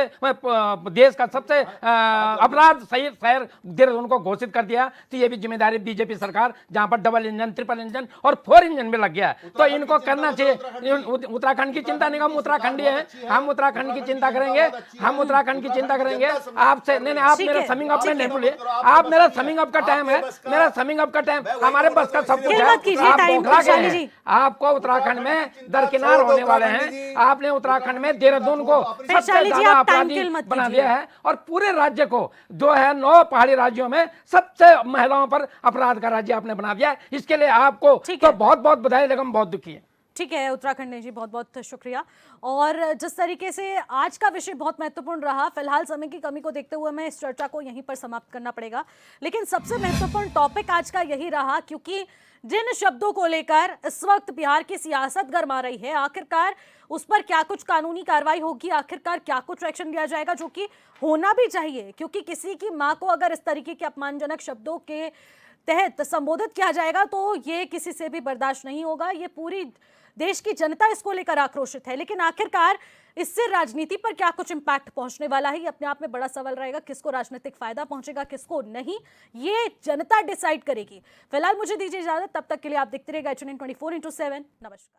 अपराध सही शहर देहरादून को घोषित कर दिया, तो ये भी जिम्मेदारी बीजेपी सरकार, जहां पर डबल इंजन, ट्रिपल इंजन और 4 इंजन में लग गया है, तो इनको करना चाहिए। उत्तराखंड की चिंता नहीं, हम उत्तराखंडी हैं, हम उत्तराखंड की चिंता करेंगे, हम उत्तराखंड की चिंता करेंगे। आपसे नहीं, आप मेरा समिंग अप में नहीं बोलिए, आप मेरा समिंग अप का टाइम है, मेरा समिंग अप का टाइम, हमारे बस का सब कुछ है। आपको उत्तराखंड में दरकिनार होने वाले हैं, आपने उत्तराखंड में देहरादून को सबसे ज्यादा अपराधी बना दिया है, और पूरे राज्य को जो है 9 पहाड़ी राज्यों में सबसे महिलाओं पर अपराध का राज्य आपने बना दिया है। इसके लिए आपको तो बहुत बहुत बधाई, लेकिन बहुत दुखी है। ठीक है उत्तराखंड जी, बहुत बहुत शुक्रिया। और जिस तरीके से आज का विषय बहुत महत्वपूर्ण रहा, फिलहाल समय की कमी को देखते हुए मैं इस चर्चा को यहीं पर समाप्त करना पड़ेगा, लेकिन सबसे महत्वपूर्ण टॉपिक आज का यही रहा, क्योंकि जिन शब्दों को लेकर इस वक्त बिहार की सियासत गरमा रही है, आखिरकार उस पर क्या कुछ कानूनी कार्रवाई होगी, आखिरकार क्या कुछ एक्शन लिया जाएगा, जो कि होना भी चाहिए, क्योंकि किसी की मां को अगर इस तरीके के अपमानजनक शब्दों के तहत संबोधित किया जाएगा तो ये किसी से भी बर्दाश्त नहीं होगा। ये पूरी देश की जनता इसको लेकर आक्रोशित है, लेकिन आखिरकार इससे राजनीति पर क्या कुछ इंपैक्ट पहुंचने वाला है, ये अपने आप में बड़ा सवाल रहेगा। किसको राजनीतिक फायदा पहुंचेगा, किसको नहीं, ये जनता डिसाइड करेगी। फिलहाल मुझे दीजिए इजाजत, तब तक के लिए आप देखते रहिएगा HNN 24/7। नमस्कार।